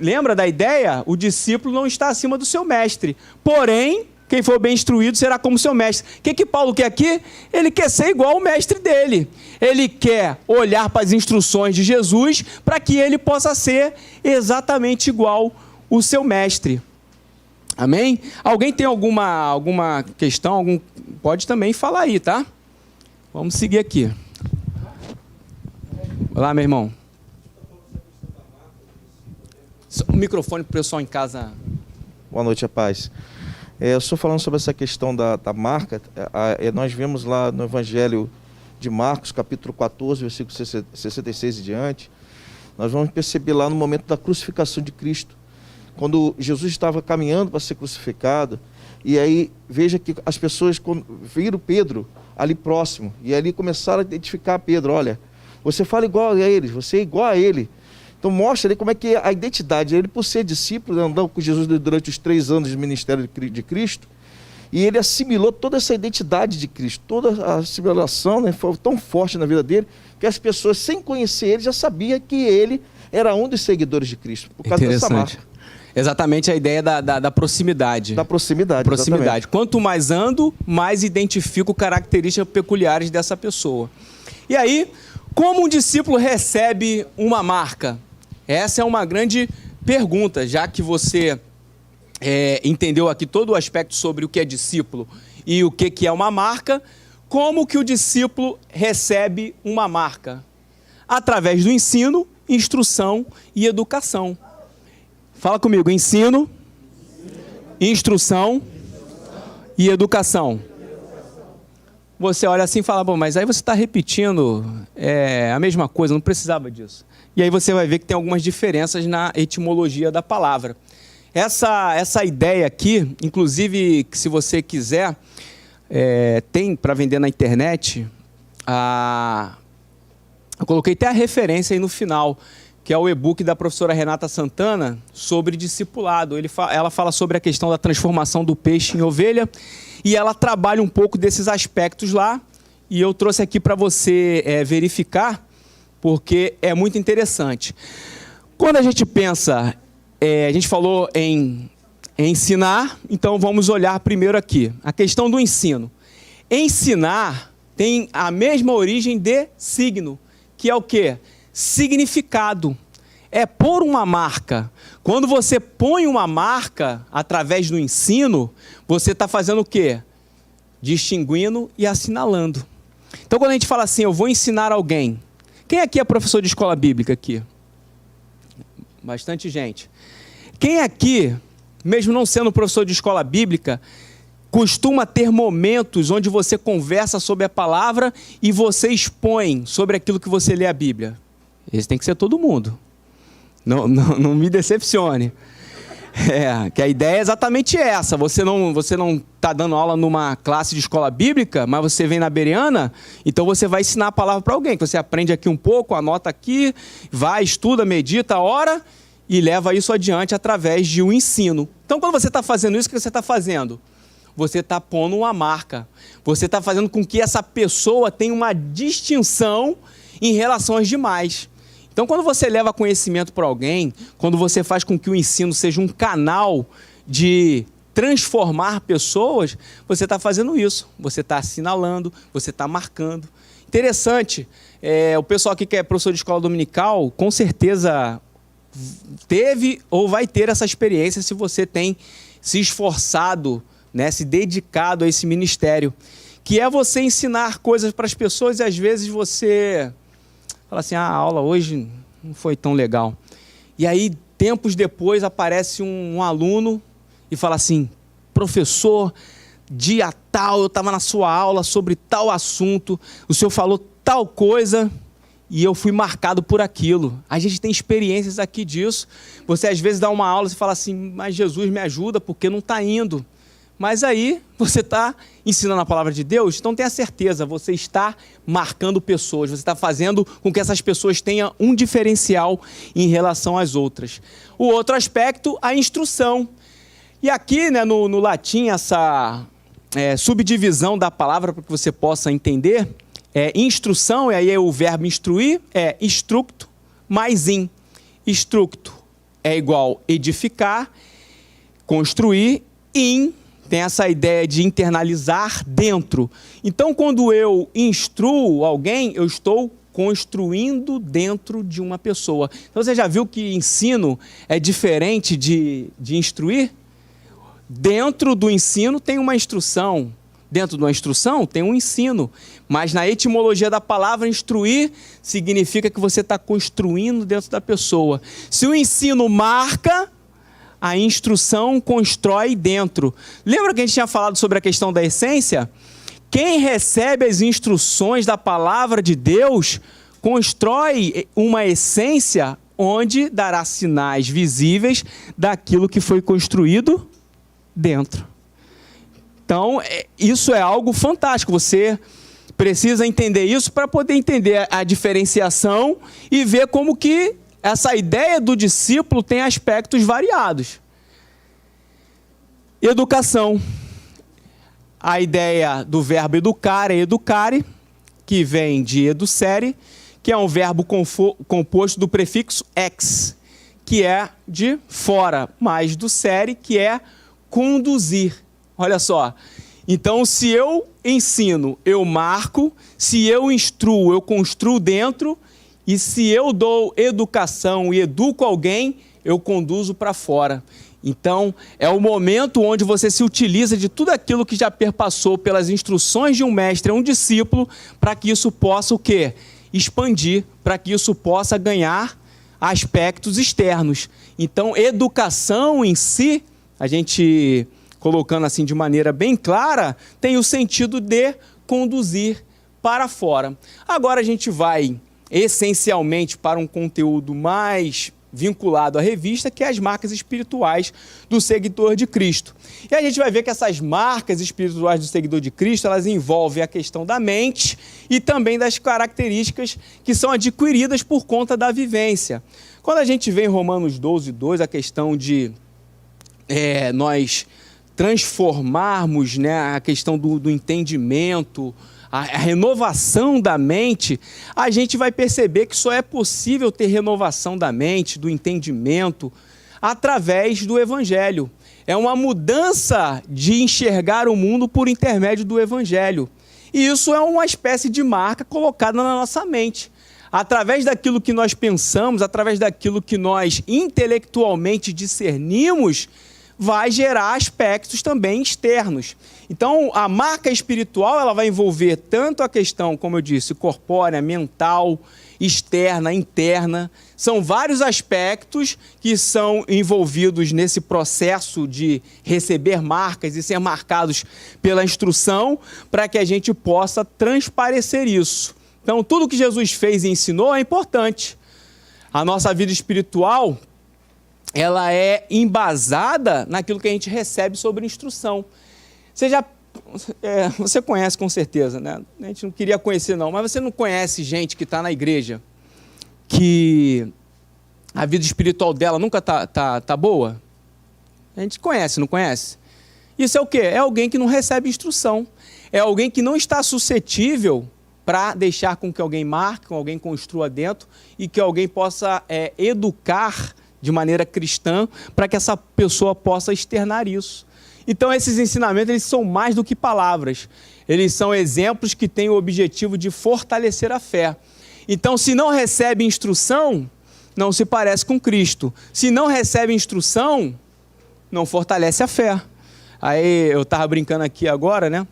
lembra da ideia? O discípulo não está acima do seu mestre, porém, Quem for bem instruído será como seu mestre. O que Paulo quer aqui? Ele quer ser igual ao mestre dele. Ele quer olhar para as instruções de Jesus para que ele possa ser exatamente igual o seu mestre. Amém? Alguém tem alguma questão? Pode também falar aí, tá? Vamos seguir aqui. Olá, meu irmão. O microfone para o pessoal em casa. Boa noite, a paz. Eu estou falando sobre essa questão da marca. Nós vemos lá no Evangelho de Marcos, capítulo 14, versículo 66 e diante. Nós vamos perceber lá no momento da crucificação de Cristo, quando Jesus estava caminhando para ser crucificado, e aí veja que as pessoas viram Pedro ali próximo, e ali começaram a identificar Pedro. Olha, você fala igual a eles, você é igual a ele. Então mostra ali como é que é a identidade. Ele, por ser discípulo, andou com Jesus durante os 3 anos de ministério de Cristo, e ele assimilou toda essa identidade de Cristo. Toda a assimilação, né, foi tão forte na vida dele, que as pessoas, sem conhecer ele, já sabiam que ele era um dos seguidores de Cristo, por causa dessa marca. Exatamente a ideia da proximidade. Da proximidade. Proximidade. Quanto mais ando, mais identifico características peculiares dessa pessoa. E aí, como um discípulo recebe uma marca? Essa é uma grande pergunta, já que você entendeu aqui todo o aspecto sobre o que é discípulo e o que é uma marca. Como que o discípulo recebe uma marca? Através do ensino, instrução e educação. Fala comigo, ensino, instrução e educação. Você olha assim e fala, bom, mas aí você está repetindo a mesma coisa, não precisava disso. E aí você vai ver que tem algumas diferenças na etimologia da palavra. Essa ideia aqui, inclusive, que se você quiser, tem para vender na internet, eu coloquei até a referência aí no final, que é o e-book da professora Renata Santana sobre discipulado. Ela fala sobre a questão da transformação do peixe em ovelha, e ela trabalha um pouco desses aspectos lá, e eu trouxe aqui para você verificar, porque é muito interessante. Quando a gente pensa, a gente falou em ensinar, então vamos olhar primeiro aqui, a questão do ensino. Ensinar tem a mesma origem de signo, que é o quê? Significado. É pôr uma marca. Quando você põe uma marca através do ensino, você está fazendo o quê? Distinguindo e assinalando. Então, quando a gente fala assim, eu vou ensinar alguém. Quem aqui é professor de escola bíblica aqui? Bastante gente. Quem aqui, mesmo não sendo professor de escola bíblica, costuma ter momentos onde você conversa sobre a palavra e você expõe sobre aquilo que você lê a Bíblia? Esse tem que ser todo mundo. Não me decepcione. Que a ideia é exatamente essa. Você não está dando aula numa classe de escola bíblica, mas você vem na Bereana, então você vai ensinar a palavra para alguém. Você aprende aqui um pouco, anota aqui, vai, estuda, medita, ora e leva isso adiante através de um ensino. Então, quando você está fazendo isso, o que você está fazendo? Você está pondo uma marca. Você está fazendo com que essa pessoa tenha uma distinção em relação às demais. Então, quando você leva conhecimento para alguém, quando você faz com que o ensino seja um canal de transformar pessoas, você está fazendo isso. Você está assinalando, você está marcando. Interessante, o pessoal aqui que é professor de escola dominical, com certeza teve ou vai ter essa experiência se você tem se esforçado, né, se dedicado a esse ministério, que é você ensinar coisas para as pessoas e às vezes você fala assim, a aula hoje não foi tão legal. E aí, tempos depois, aparece um aluno e fala assim, professor, dia tal, eu estava na sua aula sobre tal assunto, o senhor falou tal coisa e eu fui marcado por aquilo. A gente tem experiências aqui disso. Você às vezes dá uma aula e fala assim, mas Jesus me ajuda porque não está indo. Mas aí você está ensinando a palavra de Deus, então tenha certeza, você está marcando pessoas, você está fazendo com que essas pessoas tenham um diferencial em relação às outras. O outro aspecto, a instrução. E aqui, né, no latim, essa subdivisão da palavra para que você possa entender, instrução, e aí o verbo instruir, é instructo mais in. Instructo é igual edificar, construir, in, tem essa ideia de internalizar dentro. Então, quando eu instruo alguém, eu estou construindo dentro de uma pessoa. Então, você já viu que ensino é diferente de instruir? Dentro do ensino tem uma instrução. Dentro de uma instrução tem um ensino. Mas na etimologia da palavra, instruir significa que você está construindo dentro da pessoa. Se o ensino marca, a instrução constrói dentro. Lembra que a gente tinha falado sobre a questão da essência? Quem recebe as instruções da palavra de Deus constrói uma essência onde dará sinais visíveis daquilo que foi construído dentro. Então, isso é algo fantástico. Você precisa entender isso para poder entender a diferenciação e ver como que essa ideia do discípulo tem aspectos variados. Educação. A ideia do verbo educar é educare, que vem de educere, que é um verbo composto do prefixo ex, que é de fora, mais do cere, que é conduzir. Olha só. Então, se eu ensino, eu marco. Se eu instruo, eu construo dentro. E se eu dou educação e educo alguém, eu conduzo para fora. Então, é o momento onde você se utiliza de tudo aquilo que já perpassou pelas instruções de um mestre a um discípulo, para que isso possa o quê? Expandir, para que isso possa ganhar aspectos externos. Então, educação em si, a gente colocando assim de maneira bem clara, tem o sentido de conduzir para fora. Agora a gente vai essencialmente para um conteúdo mais vinculado à revista, que é as marcas espirituais do seguidor de Cristo. E a gente vai ver que essas marcas espirituais do seguidor de Cristo, elas envolvem a questão da mente e também das características que são adquiridas por conta da vivência. Quando a gente vê em Romanos 12:2, a questão de nós transformarmos, né, a questão do entendimento, a renovação da mente, a gente vai perceber que só é possível ter renovação da mente, do entendimento, através do Evangelho. É uma mudança de enxergar o mundo por intermédio do Evangelho. E isso é uma espécie de marca colocada na nossa mente. Através daquilo que nós pensamos, através daquilo que nós intelectualmente discernimos, vai gerar aspectos também externos. Então, a marca espiritual, ela vai envolver tanto a questão, como eu disse, corpórea, mental, externa, interna. São vários aspectos que são envolvidos nesse processo de receber marcas e ser marcados pela instrução, para que a gente possa transparecer isso. Então, tudo que Jesus fez e ensinou é importante. A nossa vida espiritual, ela é embasada naquilo que a gente recebe sobre instrução. Você conhece com certeza, né? A gente não queria conhecer não, mas você não conhece gente que está na igreja que a vida espiritual dela nunca tá boa? A gente conhece, não conhece? Isso é o quê? É alguém que não recebe instrução. É alguém que não está suscetível para deixar com que alguém marque, com alguém construa dentro e que alguém possa educar de maneira cristã, para que essa pessoa possa externar isso. Então, esses ensinamentos, eles são mais do que palavras. Eles são exemplos que têm o objetivo de fortalecer a fé. Então, se não recebe instrução, não se parece com Cristo. Se não recebe instrução, não fortalece a fé. Aí, eu estava brincando aqui agora, né?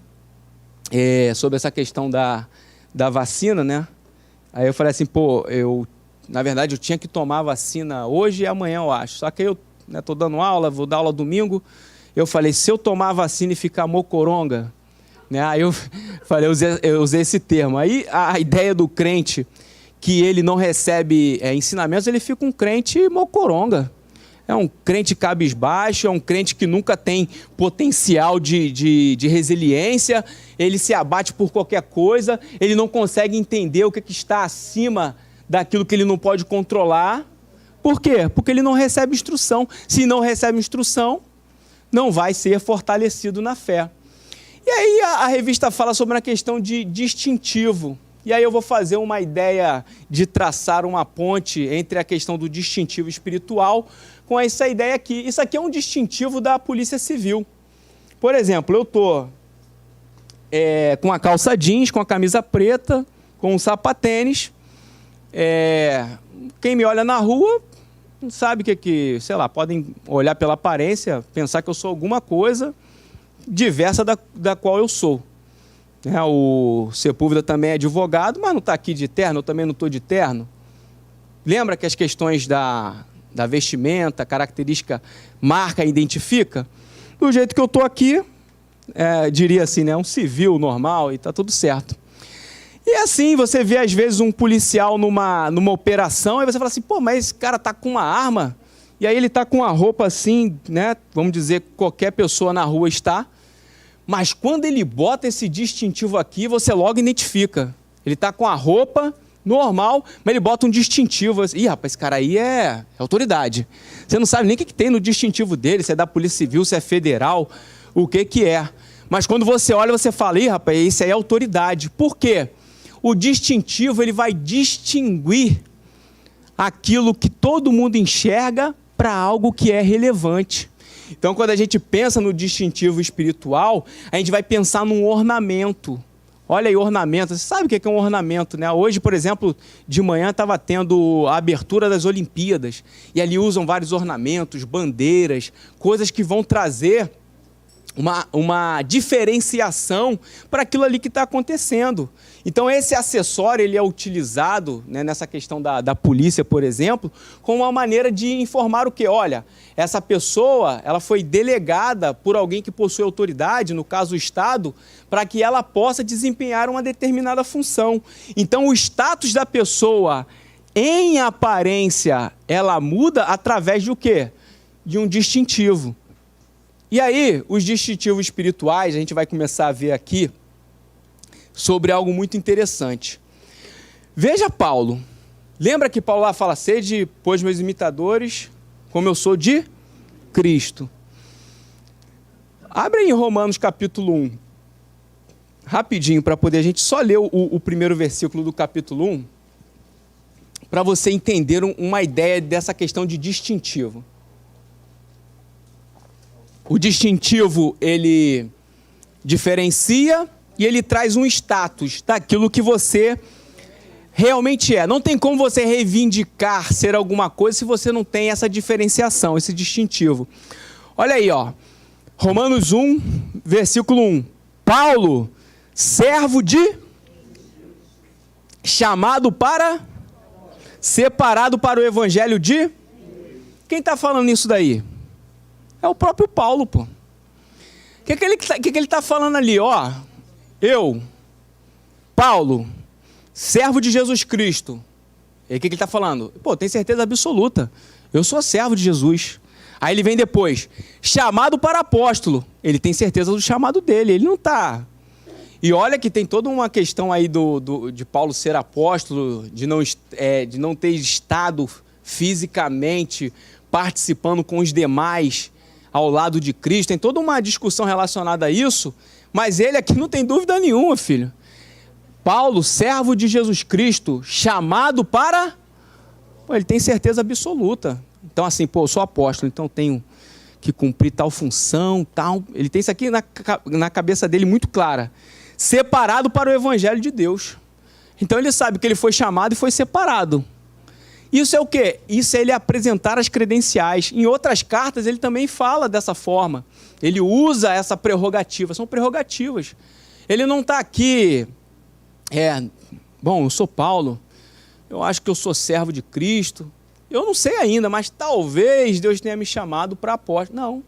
Sobre essa questão da vacina, né? Aí eu falei assim, na verdade, eu tinha que tomar a vacina hoje e amanhã, eu acho. Só que eu estou dando aula, vou dar aula domingo. Eu falei, se eu tomar a vacina e ficar mocoronga, né? Aí eu falei, eu usei esse termo. Aí a ideia do crente que ele não recebe ensinamentos, ele fica um crente mocoronga. É um crente cabisbaixo, é um crente que nunca tem potencial de resiliência, ele se abate por qualquer coisa, ele não consegue entender o que está acima daquilo que ele não pode controlar. Por quê? Porque ele não recebe instrução. Se não recebe instrução, não vai ser fortalecido na fé. E aí a revista fala sobre uma questão de distintivo. E aí eu vou fazer uma ideia de traçar uma ponte entre a questão do distintivo espiritual com essa ideia aqui. Isso aqui é um distintivo da Polícia Civil. Por exemplo, eu estou com a calça jeans, com a camisa preta, com um sapatênis. Quem me olha na rua sabe sei lá, podem olhar pela aparência, pensar que eu sou alguma coisa diversa da qual eu sou. O Sepúlveda também é advogado, mas não está aqui de terno, eu também não estou de terno. Lembra que as questões da vestimenta, característica, marca, identifica? Do jeito que eu estou aqui, diria assim, né, um civil normal e está tudo certo. E assim, você vê às vezes um policial numa operação, e você fala assim, pô, mas esse cara tá com uma arma, e aí ele tá com uma roupa assim, né, vamos dizer, qualquer pessoa na rua está, mas quando ele bota esse distintivo aqui, você logo identifica. Ele tá com a roupa normal, mas ele bota um distintivo. Ih, rapaz, esse cara aí é autoridade. Você não sabe nem o que tem no distintivo dele, se é da Polícia Civil, se é federal, o que é. Mas quando você olha, você fala, ih, rapaz, isso aí é autoridade. Por quê? O distintivo, ele vai distinguir aquilo que todo mundo enxerga para algo que é relevante. Então, quando a gente pensa no distintivo espiritual, a gente vai pensar num ornamento. Olha aí, ornamento. Você sabe o que é um ornamento, né? Hoje, por exemplo, de manhã estava tendo a abertura das Olimpíadas. E ali usam vários ornamentos, bandeiras, coisas que vão trazer uma diferenciação para aquilo ali que está acontecendo. Então, esse acessório ele é utilizado, né, nessa questão da polícia, por exemplo, como uma maneira de informar o quê? Olha, essa pessoa ela foi delegada por alguém que possui autoridade, no caso o Estado, para que ela possa desempenhar uma determinada função. Então, o status da pessoa, em aparência, ela muda através de o quê? De um distintivo. E aí, os distintivos espirituais, a gente vai começar a ver aqui sobre algo muito interessante. Veja Paulo. Lembra que Paulo lá fala, sede, pois, meus imitadores, como eu sou de Cristo. Abre em Romanos capítulo 1, rapidinho, para poder a gente só ler o primeiro versículo do capítulo 1, para você entender uma ideia dessa questão de distintivo. O distintivo, ele diferencia e ele traz um status daquilo que você realmente é. Não tem como você reivindicar ser alguma coisa se você não tem essa diferenciação, esse distintivo. Olha aí, ó. Romanos 1, versículo 1. Paulo, servo de... chamado para... separado para o evangelho de... Quem está falando isso daí? É o próprio Paulo, pô. O que ele está falando ali? Ó, eu, Paulo, servo de Jesus Cristo. E o que ele está falando? Pô, tem certeza absoluta. Eu sou servo de Jesus. Aí ele vem depois, chamado para apóstolo. Ele tem certeza do chamado dele. Ele não está... E olha que tem toda uma questão aí de Paulo ser apóstolo, de não ter estado fisicamente participando com os demais ao lado de Cristo. Tem toda uma discussão relacionada a isso, mas ele aqui não tem dúvida nenhuma, filho. Paulo, servo de Jesus Cristo, chamado para... Pô, ele tem certeza absoluta. Então assim, pô, eu sou apóstolo, então tenho que cumprir tal função, tal... Ele tem isso aqui na cabeça dele muito clara. Separado para o evangelho de Deus. Então ele sabe que ele foi chamado e foi separado. Isso é o quê? Isso é ele apresentar as credenciais. Em outras cartas ele também fala dessa forma. Ele usa essa prerrogativa. São prerrogativas. Ele não está aqui... bom, eu sou Paulo. Eu acho que eu sou servo de Cristo. Eu não sei ainda, mas talvez Deus tenha me chamado para apóstolo. Não.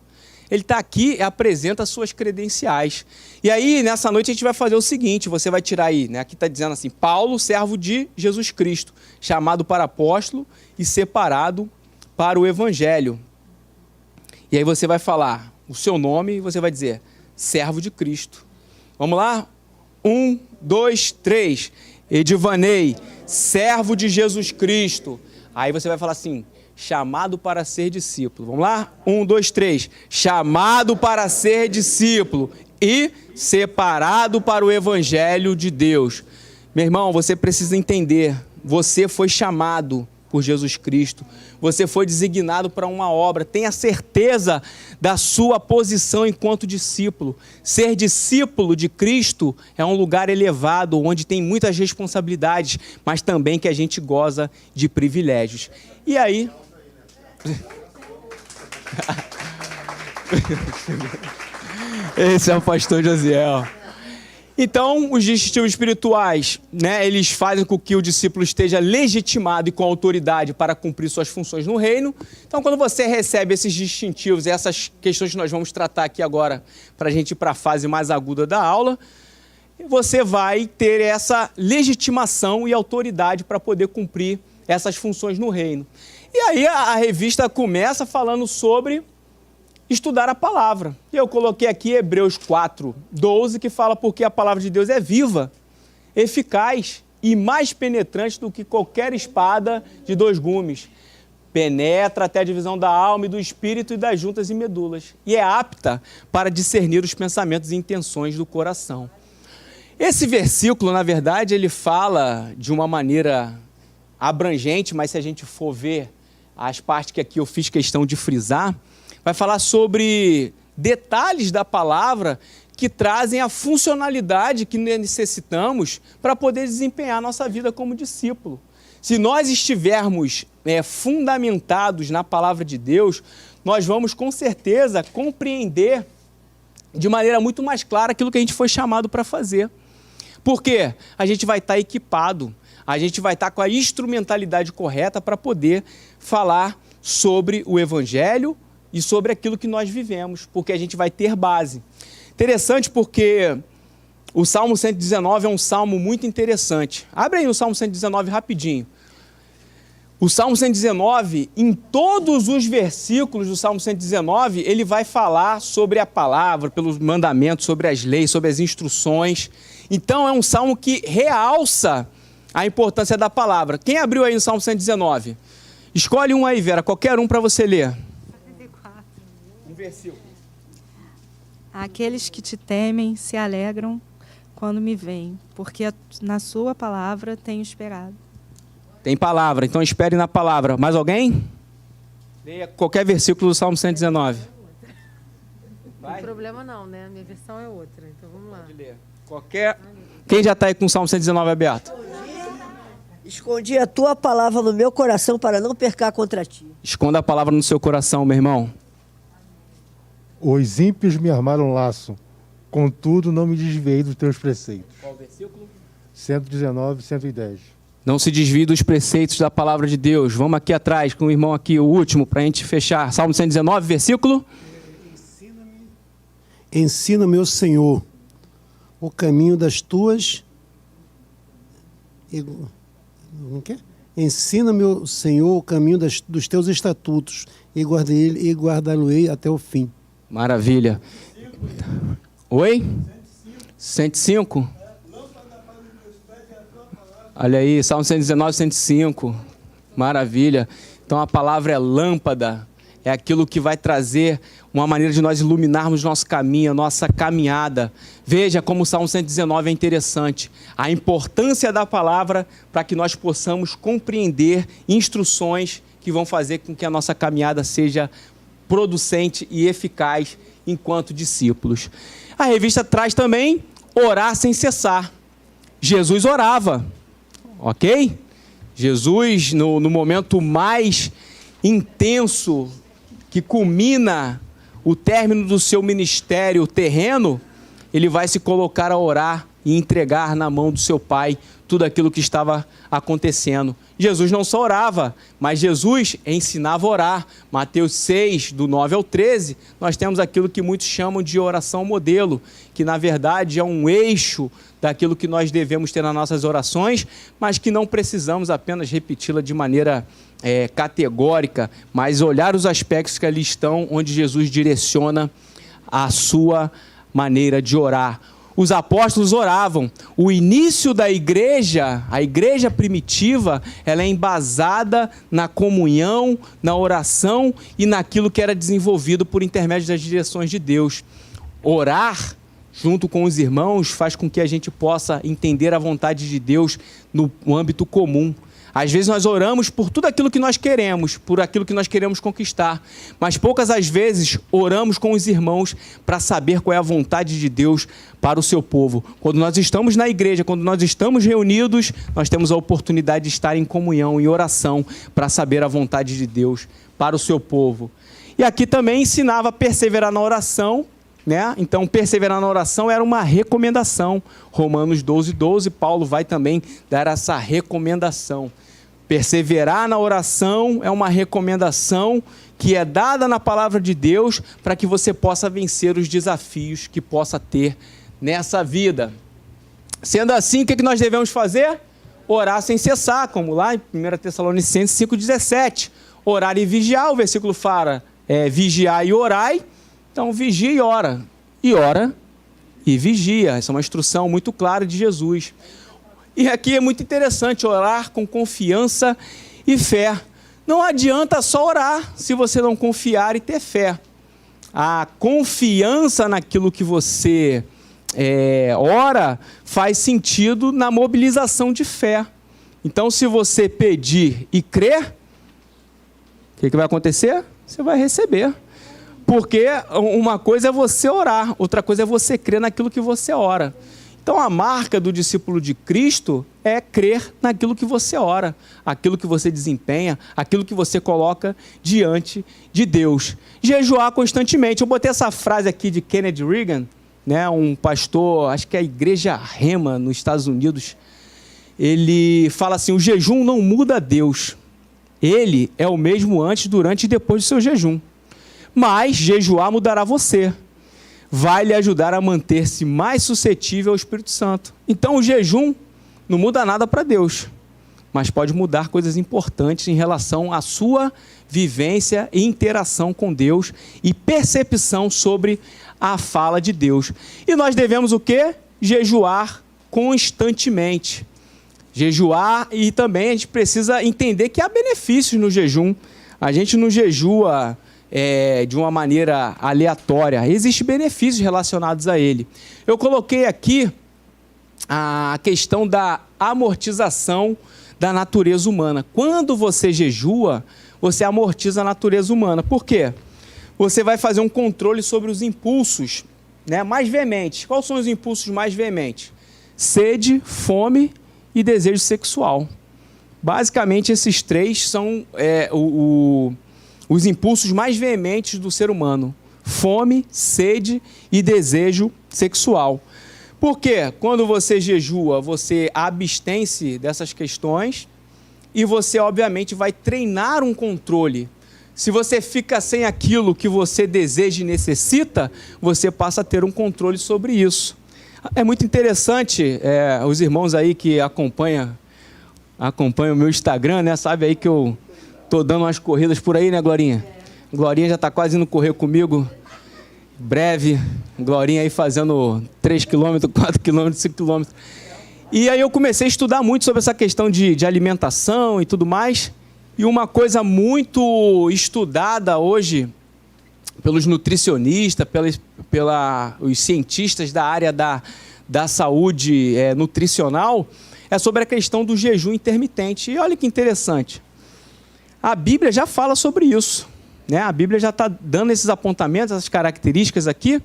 Ele está aqui e apresenta as suas credenciais. E aí, nessa noite, a gente vai fazer o seguinte, você vai tirar aí, né? Aqui está dizendo assim, Paulo, servo de Jesus Cristo, chamado para apóstolo e separado para o evangelho. E aí você vai falar o seu nome e você vai dizer, servo de Cristo. Vamos lá? 1, 2, 3. Edivanei, servo de Jesus Cristo. Aí você vai falar assim, chamado para ser discípulo. Vamos lá? 1, 2, 3. Chamado para ser discípulo e separado para o evangelho de Deus. Meu irmão, você precisa entender, você foi chamado por Jesus Cristo. Você foi designado para uma obra. Tenha certeza da sua posição enquanto discípulo. Ser discípulo de Cristo é um lugar elevado, onde tem muitas responsabilidades, mas também que a gente goza de privilégios. E aí... Esse é o pastor Josiel. Então, os distintivos espirituais, né, eles fazem com que o discípulo esteja legitimado e com autoridade para cumprir suas funções no reino. Então, quando você recebe esses distintivos, essas questões que nós vamos tratar aqui agora, para a gente ir para a fase mais aguda da aula, você vai ter essa legitimação e autoridade para poder cumprir essas funções no reino. E aí a revista começa falando sobre estudar a palavra. E eu coloquei aqui Hebreus 4:12, que fala porque a palavra de Deus é viva, eficaz e mais penetrante do que qualquer espada de 2 gumes. Penetra até a divisão da alma e do espírito e das juntas e medulas. E é apta para discernir os pensamentos e intenções do coração. Esse versículo, na verdade, ele fala de uma maneira abrangente, mas se a gente for ver as partes que aqui eu fiz questão de frisar, vai falar sobre detalhes da palavra que trazem a funcionalidade que necessitamos para poder desempenhar a nossa vida como discípulo. Se nós estivermos fundamentados na palavra de Deus, nós vamos com certeza compreender de maneira muito mais clara aquilo que a gente foi chamado para fazer. Por quê? A gente vai estar equipado, a gente vai estar com a instrumentalidade correta para poder falar sobre o Evangelho e sobre aquilo que nós vivemos, porque a gente vai ter base. Interessante porque o Salmo 119 é um salmo muito interessante. Abre aí o Salmo 119 rapidinho. O Salmo 119, em todos os versículos do Salmo 119, ele vai falar sobre a palavra, pelos mandamentos, sobre as leis, sobre as instruções. Então é um salmo que realça a importância da palavra. Quem abriu aí no Salmo 119? Escolhe um aí, Vera, qualquer um para você ler. Um versículo. Aqueles que te temem se alegram quando me veem, porque na sua palavra tenho esperado. Tem palavra, então espere na palavra. Mais alguém? Leia qualquer versículo do Salmo 119. Não tem problema não, né? Minha versão é outra, então vamos lá. Pode ler. Quem já está aí com o Salmo 119 aberto? Escondi a tua palavra no meu coração para não pecar contra ti. Esconda a palavra no seu coração, meu irmão. Os ímpios me armaram laço, contudo não me desviei dos teus preceitos. Qual versículo? 119, 110. Não se desvie dos preceitos da palavra de Deus. Vamos aqui atrás com o irmão aqui, o último, para a gente fechar. Salmo 119, versículo? Ensina-me, ó Senhor, o caminho das tuas... Ensina-me, ó Senhor, o caminho dos teus estatutos e guardá-lo-ei até o fim. Maravilha. Oi? 105? Olha aí, Salmo 119, 105. Maravilha. Então a palavra é lâmpada, é aquilo que vai trazer uma maneira de nós iluminarmos nosso caminho, a nossa caminhada. Veja como o Salmo 119 é interessante. A importância da palavra para que nós possamos compreender instruções que vão fazer com que a nossa caminhada seja producente e eficaz enquanto discípulos. A revista traz também orar sem cessar. Jesus orava, ok? Jesus, no momento mais intenso, que culmina o término do seu ministério terreno, ele vai se colocar a orar e entregar na mão do seu Pai tudo aquilo que estava acontecendo. Jesus não só orava, mas Jesus ensinava a orar. Mateus 6, do 9 ao 13, nós temos aquilo que muitos chamam de oração modelo, que na verdade é um eixo daquilo que nós devemos ter nas nossas orações, mas que não precisamos apenas repeti-la de maneira categórica, mas olhar os aspectos que ali estão, onde Jesus direciona a sua maneira de orar. Os apóstolos oravam. O início da igreja, a igreja primitiva, ela é embasada na comunhão, na oração e naquilo que era desenvolvido por intermédio das direções de Deus. Orar junto com os irmãos faz com que a gente possa entender a vontade de Deus no âmbito comum. Às vezes nós oramos por tudo aquilo que nós queremos, por aquilo que nós queremos conquistar, mas poucas as vezes oramos com os irmãos para saber qual é a vontade de Deus para o seu povo. Quando nós estamos na igreja, quando nós estamos reunidos, nós temos a oportunidade de estar em comunhão, em oração, para saber a vontade de Deus para o seu povo. E aqui também ensinava a perseverar na oração, né? Então, perseverar na oração era uma recomendação. Romanos 12:12, Paulo vai também dar essa recomendação. Perseverar na oração é uma recomendação que é dada na palavra de Deus para que você possa vencer os desafios que possa ter nessa vida. Sendo assim, o que nós devemos fazer? Orar sem cessar, como lá em 1 Tessalonicenses 5,17. Orar e vigiar, o versículo fala, vigiar e orai. Então, vigia e ora e vigia. Essa é uma instrução muito clara de Jesus. E aqui é muito interessante, orar com confiança e fé. Não adianta só orar se você não confiar e ter fé. A confiança naquilo que você ora faz sentido na mobilização de fé. Então, se você pedir e crer, o que vai acontecer? Você vai receber. Porque uma coisa é você orar, outra coisa é você crer naquilo que você ora. Então, a marca do discípulo de Cristo é crer naquilo que você ora, aquilo que você desempenha, aquilo que você coloca diante de Deus. Jejuar constantemente. Eu botei essa frase aqui de Kenneth Reagan, né, um pastor, acho que é a Igreja Rema, nos Estados Unidos. Ele fala assim: o jejum não muda Deus. Ele é o mesmo antes, durante e depois do seu jejum. Mas jejuar mudará você. Vai lhe ajudar a manter-se mais suscetível ao Espírito Santo. Então o jejum não muda nada para Deus, mas pode mudar coisas importantes em relação à sua vivência e interação com Deus e percepção sobre a fala de Deus. E nós devemos o quê? Jejuar constantemente. Jejuar, e também a gente precisa entender que há benefícios no jejum. A gente não jejua de uma maneira aleatória. Existem benefícios relacionados a ele. Eu coloquei aqui a questão da amortização da natureza humana. Quando você jejua, você amortiza a natureza humana. Por quê? Você vai fazer um controle sobre os impulsos, né, mais veementes. Quais são os impulsos mais veementes? Sede, fome e desejo sexual. Basicamente, esses três são os impulsos mais veementes do ser humano: fome, sede e desejo sexual. Porque quando você jejua, você abstém-se dessas questões e você, obviamente, vai treinar um controle. Se você fica sem aquilo que você deseja e necessita, você passa a ter um controle sobre isso. É muito interessante, os irmãos aí que acompanham o meu Instagram, né, sabe aí que eu tô dando umas corridas por aí, né, Glorinha? Glorinha já está quase indo correr comigo. Breve, Glorinha aí fazendo 3 km, 4 km, 5 km. E aí eu comecei a estudar muito sobre essa questão de alimentação e tudo mais. E uma coisa muito estudada hoje pelos nutricionistas, pelos cientistas da área da saúde nutricional, é sobre a questão do jejum intermitente. E olha que interessante. A Bíblia já fala sobre isso, né? A Bíblia já está dando esses apontamentos, essas características aqui.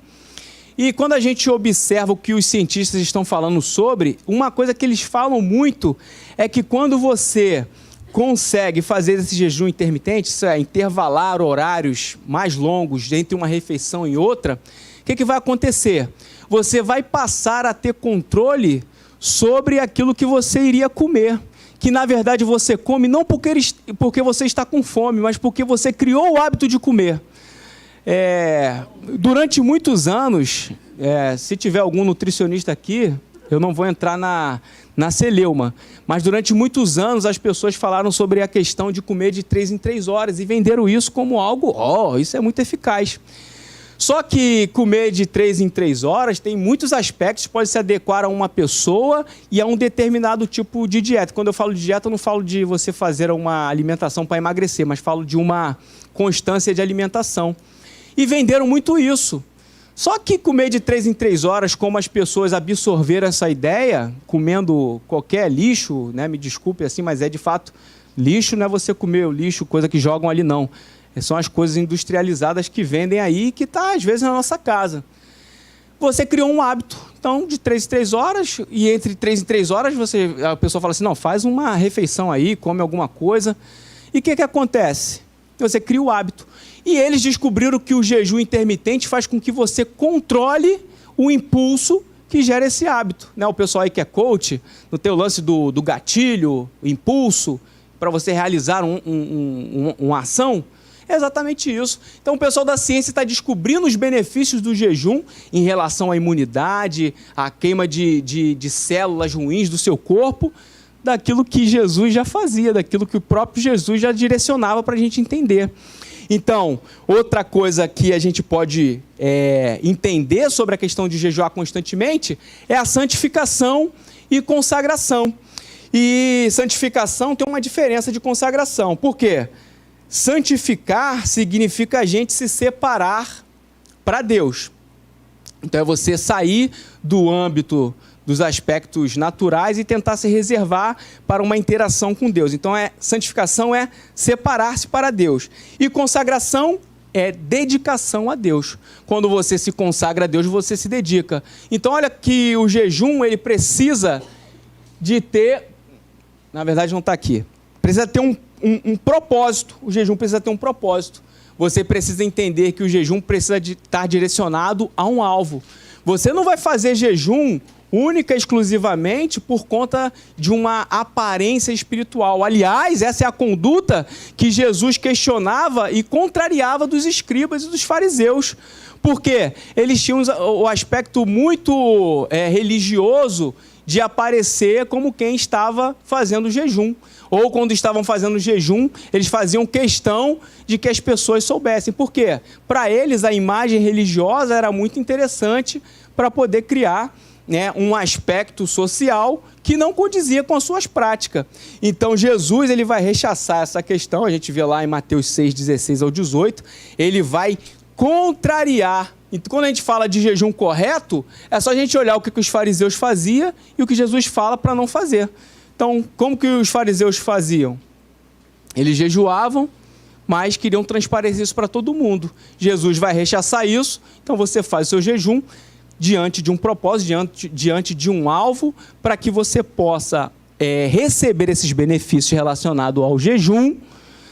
E quando a gente observa o que os cientistas estão falando sobre, uma coisa que eles falam muito é que quando você consegue fazer esse jejum intermitente, isso é, intervalar horários mais longos entre uma refeição e outra, o que vai acontecer? Você vai passar a ter controle sobre aquilo que você iria comer. Que, na verdade, você come não porque você está com fome, mas porque você criou o hábito de comer. Durante muitos anos, se tiver algum nutricionista aqui, eu não vou entrar na celeuma, mas durante muitos anos as pessoas falaram sobre a questão de comer de 3 em 3 horas e venderam isso como algo, isso é muito eficaz. Só que comer de 3 em 3 horas tem muitos aspectos, pode se adequar a uma pessoa e a um determinado tipo de dieta. Quando eu falo de dieta, eu não falo de você fazer uma alimentação para emagrecer, mas falo de uma constância de alimentação. E venderam muito isso. Só que comer de 3 em 3 horas, como as pessoas absorveram essa ideia, comendo qualquer lixo, né? Me desculpe assim, mas é de fato, lixo não é você comer o lixo, coisa que jogam ali não. São as coisas industrializadas que vendem aí, que está às vezes na nossa casa. Você criou um hábito, então de 3 em 3 horas, e entre 3 em 3 horas a pessoa fala assim, não, faz uma refeição aí, come alguma coisa. E o que acontece? Você cria o hábito. E eles descobriram que o jejum intermitente faz com que você controle o impulso que gera esse hábito. Né? O pessoal aí que é coach, no teu lance do gatilho, impulso, para você realizar uma ação, é exatamente isso. Então o pessoal da ciência está descobrindo os benefícios do jejum em relação à imunidade, à queima de células ruins do seu corpo, daquilo que Jesus já fazia, daquilo que o próprio Jesus já direcionava para a gente entender. Então, outra coisa que a gente pode entender sobre a questão de jejuar constantemente é a santificação e consagração. E santificação tem uma diferença de consagração. Por quê? Santificar significa a gente se separar para Deus. Então é você sair do âmbito dos aspectos naturais e tentar se reservar para uma interação com Deus. Então, santificação é separar-se para Deus. E consagração é dedicação a Deus. Quando você se consagra a Deus, você se dedica. Então, olha que o jejum, ele precisa de ter... Na verdade, não está aqui. Precisa ter um propósito. O jejum precisa ter um propósito. Você precisa entender que o jejum precisa estar direcionado a um alvo. Você não vai fazer jejum única e exclusivamente por conta de uma aparência espiritual. Aliás, essa é a conduta que Jesus questionava e contrariava dos escribas e dos fariseus. Porque eles tinham o aspecto muito religioso de aparecer como quem estava fazendo jejum. Ou quando estavam fazendo jejum, eles faziam questão de que as pessoas soubessem. Por quê? Para eles, a imagem religiosa era muito interessante para poder criar um aspecto social que não condizia com as suas práticas. Então, Jesus ele vai rechaçar essa questão, a gente vê lá em Mateus 6, 16 ao 18, ele vai contrariar. Então, quando a gente fala de jejum correto, é só a gente olhar o que os fariseus faziam e o que Jesus fala para não fazer. Então, como que os fariseus faziam? Eles jejuavam, mas queriam transparecer isso para todo mundo. Jesus vai rechaçar isso, então você faz o seu jejum diante de um propósito, diante de um alvo, para que você possa receber esses benefícios relacionados ao jejum,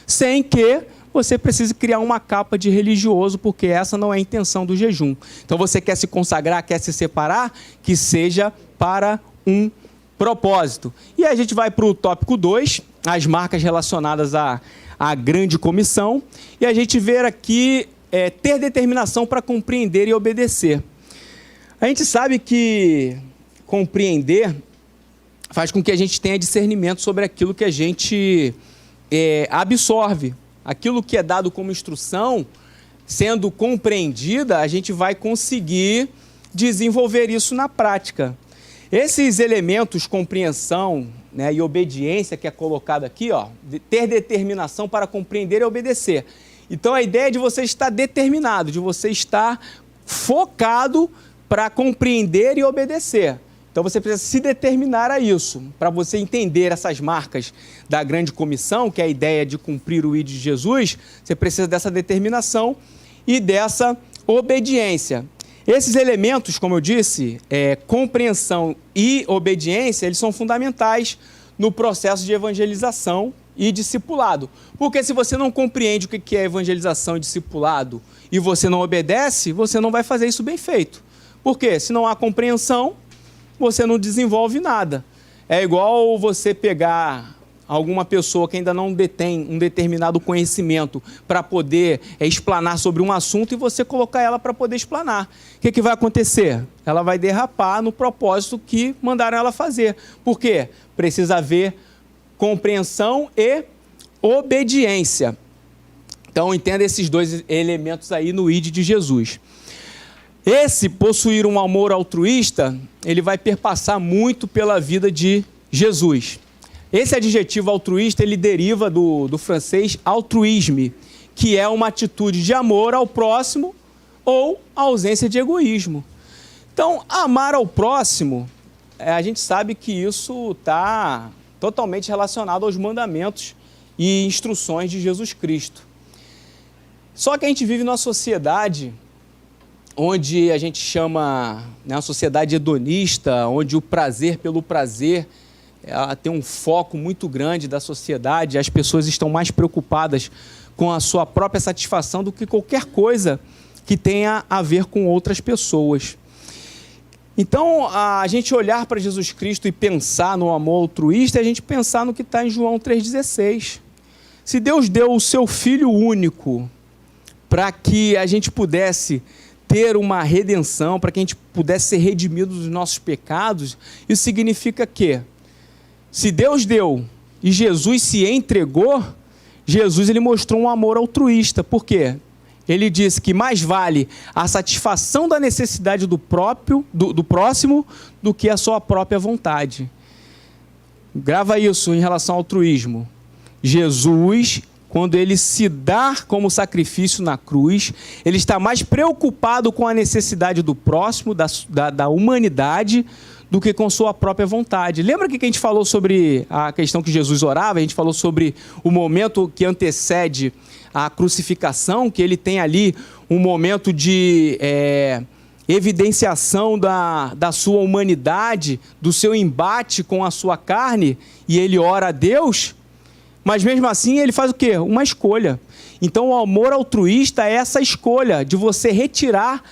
sem que você precise criar uma capa de religioso, porque essa não é a intenção do jejum. Então você quer se consagrar, quer se separar, que seja para um propósito. E aí a gente vai para o tópico 2, as marcas relacionadas à grande comissão, e a gente vê aqui ter determinação para compreender e obedecer. A gente sabe que compreender faz com que a gente tenha discernimento sobre aquilo que a gente absorve. Aquilo que é dado como instrução, sendo compreendida, a gente vai conseguir desenvolver isso na prática. Esses elementos, compreensão, né, e obediência, que é colocado aqui, ter determinação para compreender e obedecer. Então, a ideia é de você estar determinado, de você estar focado para compreender e obedecer. Então você precisa se determinar a isso, para você entender essas marcas da grande comissão, que é a ideia de cumprir o ID de Jesus, você precisa dessa determinação e dessa obediência. Esses elementos, como eu disse, compreensão e obediência, eles são fundamentais no processo de evangelização e discipulado. Porque se você não compreende o que é evangelização e discipulado e você não obedece, você não vai fazer isso bem feito. Por quê? Se não há compreensão, você não desenvolve nada. É igual você pegar alguma pessoa que ainda não detém um determinado conhecimento para poder explanar sobre um assunto e você colocar ela para poder explanar. O que vai acontecer? Ela vai derrapar no propósito que mandaram ela fazer. Por quê? Precisa haver compreensão e obediência. Então, entenda esses dois elementos aí no ID de Jesus. Esse possuir um amor altruísta, ele vai perpassar muito pela vida de Jesus. Esse adjetivo altruísta, ele deriva do francês altruisme, que é uma atitude de amor ao próximo, ou a ausência de egoísmo. Então, amar ao próximo, a gente sabe que isso está totalmente relacionado aos mandamentos e instruções de Jesus Cristo. Só que a gente vive numa sociedade onde a gente chama, né, uma sociedade hedonista, onde o prazer pelo prazer ela tem um foco muito grande da sociedade, as pessoas estão mais preocupadas com a sua própria satisfação do que qualquer coisa que tenha a ver com outras pessoas. Então, a gente olhar para Jesus Cristo e pensar no amor altruísta é a gente pensar no que está em João 3,16. Se Deus deu o seu Filho único para que a gente pudesse ter uma redenção, para que a gente pudesse ser redimido dos nossos pecados, isso significa que, se Deus deu e Jesus se entregou, Jesus ele mostrou um amor altruísta. Por quê? Ele disse que mais vale a satisfação da necessidade do próximo do que a sua própria vontade. Grava isso em relação ao altruísmo. Jesus, quando ele se dá como sacrifício na cruz, ele está mais preocupado com a necessidade do próximo, da humanidade, do que com sua própria vontade. Lembra que a gente falou sobre a questão que Jesus orava? A gente falou sobre o momento que antecede a crucificação, que ele tem ali um momento de evidenciação da sua humanidade, do seu embate com a sua carne, e ele ora a Deus, mas mesmo assim ele faz o quê? Uma escolha. Então o amor altruísta é essa escolha de você retirar,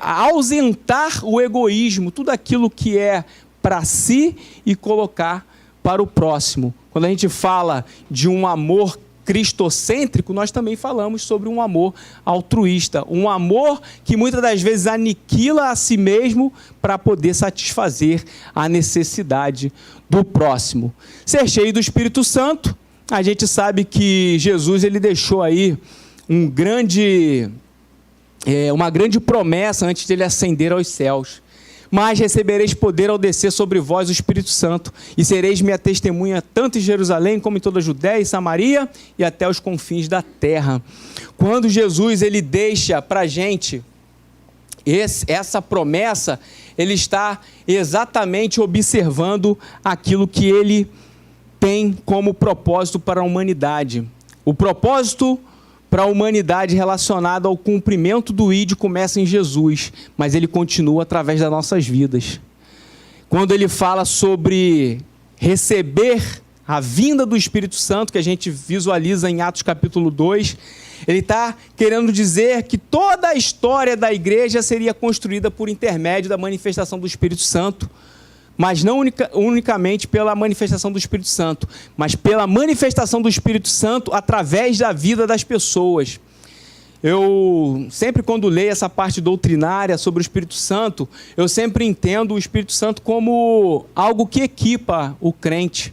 ausentar o egoísmo, tudo aquilo que é para si e colocar para o próximo. Quando a gente fala de um amor cristocêntrico, nós também falamos sobre um amor altruísta, um amor que muitas das vezes aniquila a si mesmo para poder satisfazer a necessidade do próximo. Ser cheio do Espírito Santo, a gente sabe que Jesus ele deixou aí uma grande promessa antes de ele ascender aos céus. Mas recebereis poder ao descer sobre vós o Espírito Santo, e sereis minha testemunha tanto em Jerusalém como em toda a Judéia e Samaria e até os confins da terra. Quando Jesus ele deixa para a gente essa promessa, ele está exatamente observando aquilo que ele tem como propósito para a humanidade. O propósito para a humanidade relacionado ao cumprimento do ID começa em Jesus, mas ele continua através das nossas vidas. Quando ele fala sobre receber a vinda do Espírito Santo, que a gente visualiza em Atos capítulo 2, ele está querendo dizer que toda a história da igreja seria construída por intermédio da manifestação do Espírito Santo, mas não unicamente pela manifestação do Espírito Santo, mas pela manifestação do Espírito Santo através da vida das pessoas. Eu sempre, quando leio essa parte doutrinária sobre o Espírito Santo, eu sempre entendo o Espírito Santo como algo que equipa o crente.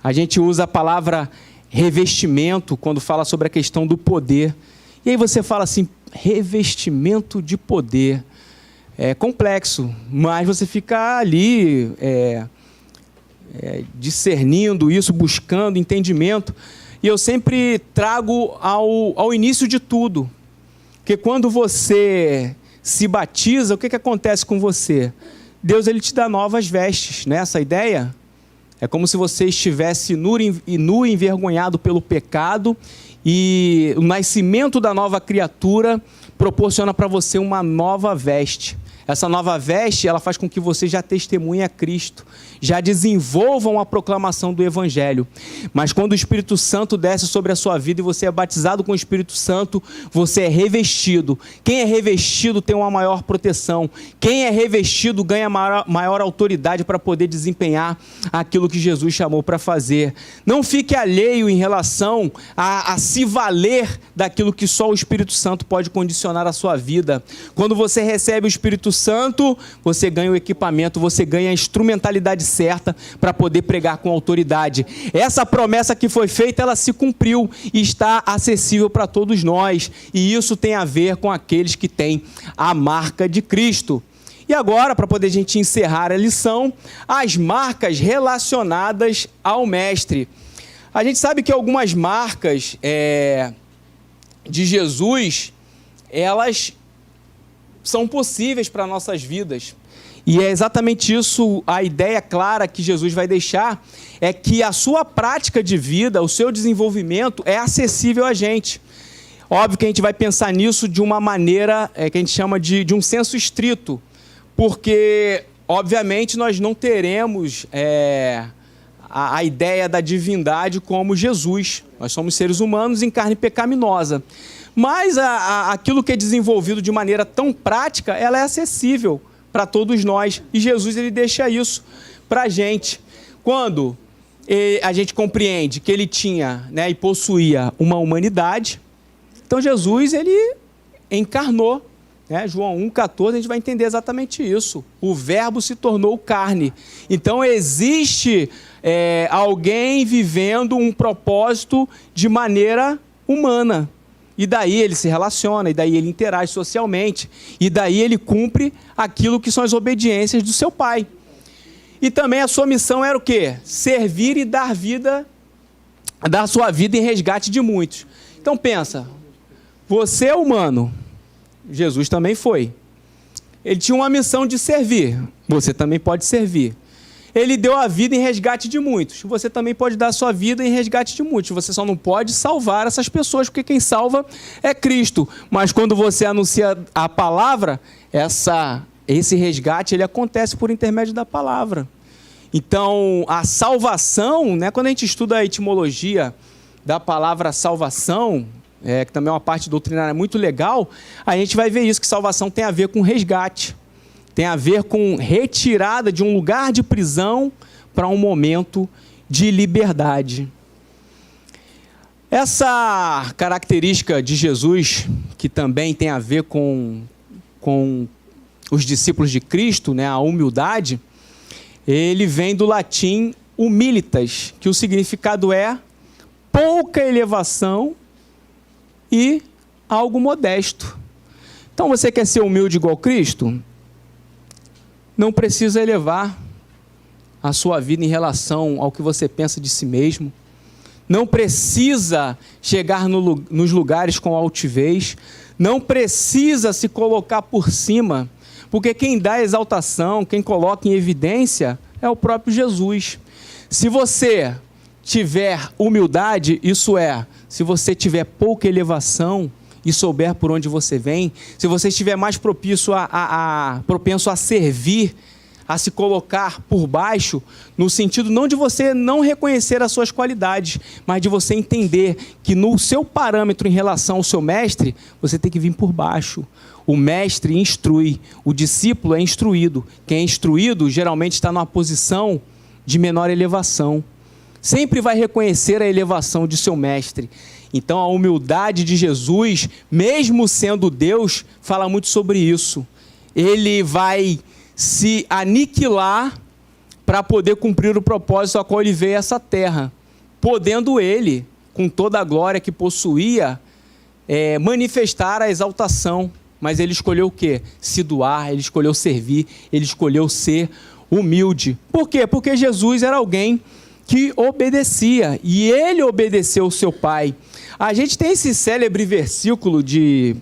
A gente usa a palavra revestimento quando fala sobre a questão do poder. E aí você fala assim, revestimento de poder. É complexo, mas você fica ali discernindo isso, buscando entendimento. E eu sempre trago ao início de tudo. Porque quando você se batiza, o que acontece com você? Deus ele te dá novas vestes, né? Essa ideia é como se você estivesse nu e envergonhado pelo pecado, e o nascimento da nova criatura proporciona para você uma nova veste. Essa nova veste, ela faz com que você já testemunhe a Cristo, já desenvolvam a proclamação do Evangelho. Mas quando o Espírito Santo desce sobre a sua vida e você é batizado com o Espírito Santo, você é revestido. Quem é revestido tem uma maior proteção. Quem é revestido ganha maior autoridade para poder desempenhar aquilo que Jesus chamou para fazer. Não fique alheio em relação a se valer daquilo que só o Espírito Santo pode condicionar a sua vida. Quando você recebe o Espírito Santo, você ganha o equipamento, você ganha a instrumentalidade certa para poder pregar com autoridade. Essa promessa que foi feita, ela se cumpriu e está acessível para todos nós. E isso tem a ver com aqueles que têm a marca de Cristo. E agora, para poder a gente encerrar a lição, as marcas relacionadas ao Mestre. A gente sabe que algumas marcas de Jesus, elas são possíveis para nossas vidas. E é exatamente isso, a ideia clara que Jesus vai deixar, é que a sua prática de vida, o seu desenvolvimento é acessível a gente. Óbvio que a gente vai pensar nisso de uma maneira que a gente chama de um senso estrito, porque, obviamente, nós não teremos a ideia da divindade como Jesus. Nós somos seres humanos em carne pecaminosa. Mas aquilo que é desenvolvido de maneira tão prática, ela é acessível para todos nós. E Jesus, ele deixa isso para a gente. Quando a gente compreende que ele tinha, né, e possuía uma humanidade, então Jesus, ele encarnou. Né? João 1,14, a gente vai entender exatamente isso. O verbo se tornou carne. Então existe alguém vivendo um propósito de maneira humana. E daí ele se relaciona, e daí ele interage socialmente, e daí ele cumpre aquilo que são as obediências do seu pai. E também a sua missão era o quê? Servir e dar sua vida em resgate de muitos. Então pensa, você é humano, Jesus também foi. Ele tinha uma missão de servir, você também pode servir. Ele deu a vida em resgate de muitos. Você também pode dar a sua vida em resgate de muitos. Você só não pode salvar essas pessoas, porque quem salva é Cristo. Mas quando você anuncia a palavra, esse resgate ele acontece por intermédio da palavra. Então, a salvação, né, quando a gente estuda a etimologia da palavra salvação, que também é uma parte doutrinária muito legal, a gente vai ver isso, que salvação tem a ver com resgate. Tem a ver com retirada de um lugar de prisão para um momento de liberdade. Essa característica de Jesus, que também tem a ver com os discípulos de Cristo, né, a humildade, ele vem do latim humilitas, que o significado é pouca elevação e algo modesto. Então, você quer ser humilde igual Cristo? Não precisa elevar a sua vida em relação ao que você pensa de si mesmo. Não precisa chegar nos lugares com altivez. Não precisa se colocar por cima. Porque quem dá exaltação, quem coloca em evidência, é o próprio Jesus. Se você tiver humildade, isso é, se você tiver pouca elevação e souber por onde você vem, se você estiver mais propenso a servir, a se colocar por baixo, no sentido não de você não reconhecer as suas qualidades, mas de você entender que no seu parâmetro em relação ao seu mestre, você tem que vir por baixo. O mestre instrui, o discípulo é instruído. Quem é instruído geralmente está numa posição de menor elevação. Sempre vai reconhecer a elevação de seu mestre. Então a humildade de Jesus, mesmo sendo Deus, fala muito sobre isso. Ele vai se aniquilar para poder cumprir o propósito a qual ele veio a essa terra. Podendo ele, com toda a glória que possuía, manifestar a exaltação. Mas ele escolheu o quê? Se doar, ele escolheu servir, ele escolheu ser humilde. Por quê? Porque Jesus era alguém que obedecia, e ele obedeceu o seu pai. A gente tem esse célebre versículo de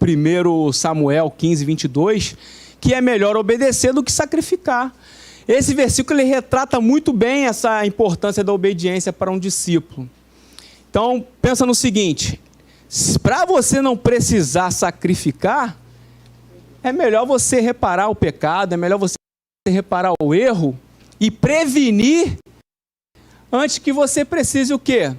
1 Samuel 15, 22, que é melhor obedecer do que sacrificar. Esse versículo ele retrata muito bem essa importância da obediência para um discípulo. Então, pensa no seguinte, para você não precisar sacrificar, é melhor você reparar o pecado, é melhor você reparar o erro e prevenir antes que você precise o quê?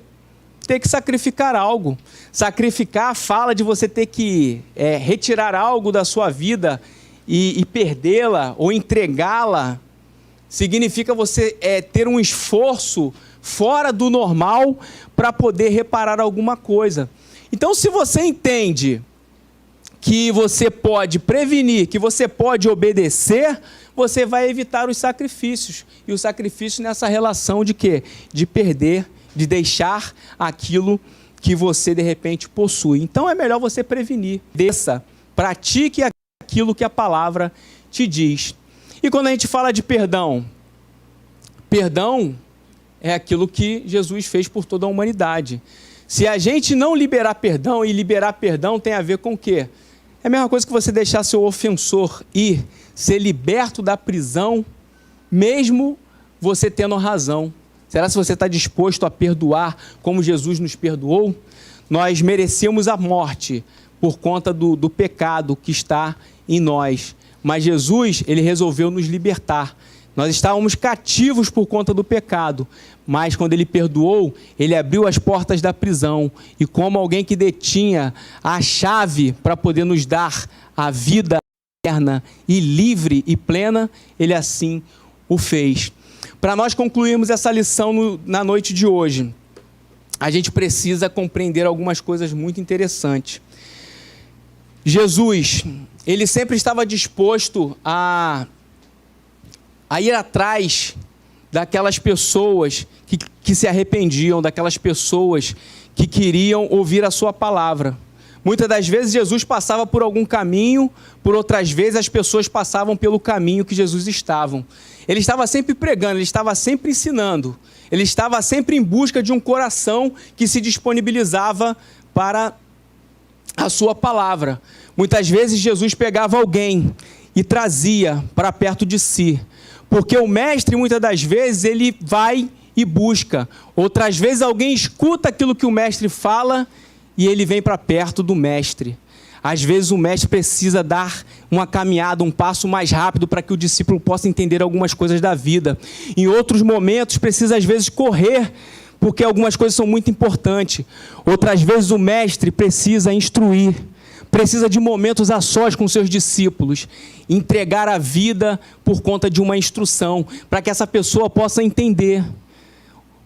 Ter que sacrificar algo. Sacrificar fala de você ter que retirar algo da sua vida e perdê-la ou entregá-la. Significa você ter um esforço fora do normal para poder reparar alguma coisa. Então, se você entende que você pode prevenir, que você pode obedecer, você vai evitar os sacrifícios. E o sacrifício nessa relação de quê? De perder, de deixar aquilo que você de repente possui. Então é melhor você prevenir. Pratique aquilo que a palavra te diz. E quando a gente fala de perdão, perdão é aquilo que Jesus fez por toda a humanidade. Se a gente não liberar perdão, e liberar perdão tem a ver com o quê? É a mesma coisa que você deixar seu ofensor ir, ser liberto da prisão, mesmo você tendo razão. Será que você está disposto a perdoar como Jesus nos perdoou? Nós merecemos a morte por conta do pecado que está em nós. Mas Jesus, ele resolveu nos libertar. Nós estávamos cativos por conta do pecado, mas quando ele perdoou, ele abriu as portas da prisão. E como alguém que detinha a chave para poder nos dar a vida eterna e livre e plena, ele assim o fez. Para nós concluirmos essa lição na noite de hoje, a gente precisa compreender algumas coisas muito interessantes. Jesus, ele sempre estava disposto a ir atrás daquelas pessoas que se arrependiam, daquelas pessoas que queriam ouvir a sua palavra. Muitas das vezes Jesus passava por algum caminho, por outras vezes as pessoas passavam pelo caminho que Jesus estava. Ele estava sempre pregando, ele estava sempre ensinando, ele estava sempre em busca de um coração que se disponibilizava para a sua palavra. Muitas vezes Jesus pegava alguém e trazia para perto de si, porque o mestre, muitas das vezes, ele vai e busca. Outras vezes alguém escuta aquilo que o mestre fala e ele vem para perto do mestre. Às vezes o mestre precisa dar uma caminhada, um passo mais rápido para que o discípulo possa entender algumas coisas da vida. Em outros momentos precisa às vezes correr, porque algumas coisas são muito importantes. Outras vezes o mestre precisa instruir, precisa de momentos a sós com seus discípulos, entregar a vida por conta de uma instrução, para que essa pessoa possa entender.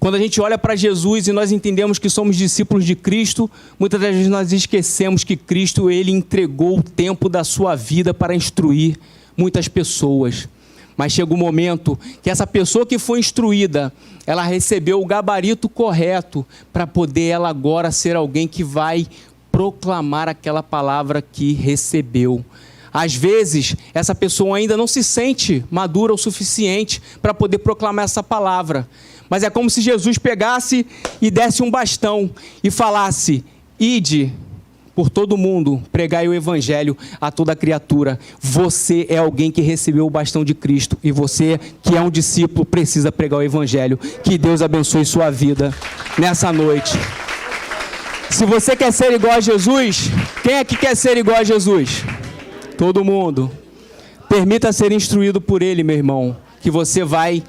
Quando a gente olha para Jesus e nós entendemos que somos discípulos de Cristo, muitas das vezes nós esquecemos que Cristo, ele entregou o tempo da sua vida para instruir muitas pessoas. Mas chega um momento que essa pessoa que foi instruída, ela recebeu o gabarito correto para poder ela agora ser alguém que vai proclamar aquela palavra que recebeu. Às vezes, essa pessoa ainda não se sente madura o suficiente para poder proclamar essa palavra. Mas é como se Jesus pegasse e desse um bastão e falasse: ide por todo mundo, pregai o evangelho a toda criatura. Você é alguém que recebeu o bastão de Cristo e você, que é um discípulo, precisa pregar o evangelho. Que Deus abençoe sua vida nessa noite. Se você quer ser igual a Jesus, quem é que quer ser igual a Jesus? Todo mundo. Permita ser instruído por Ele, meu irmão, que você vai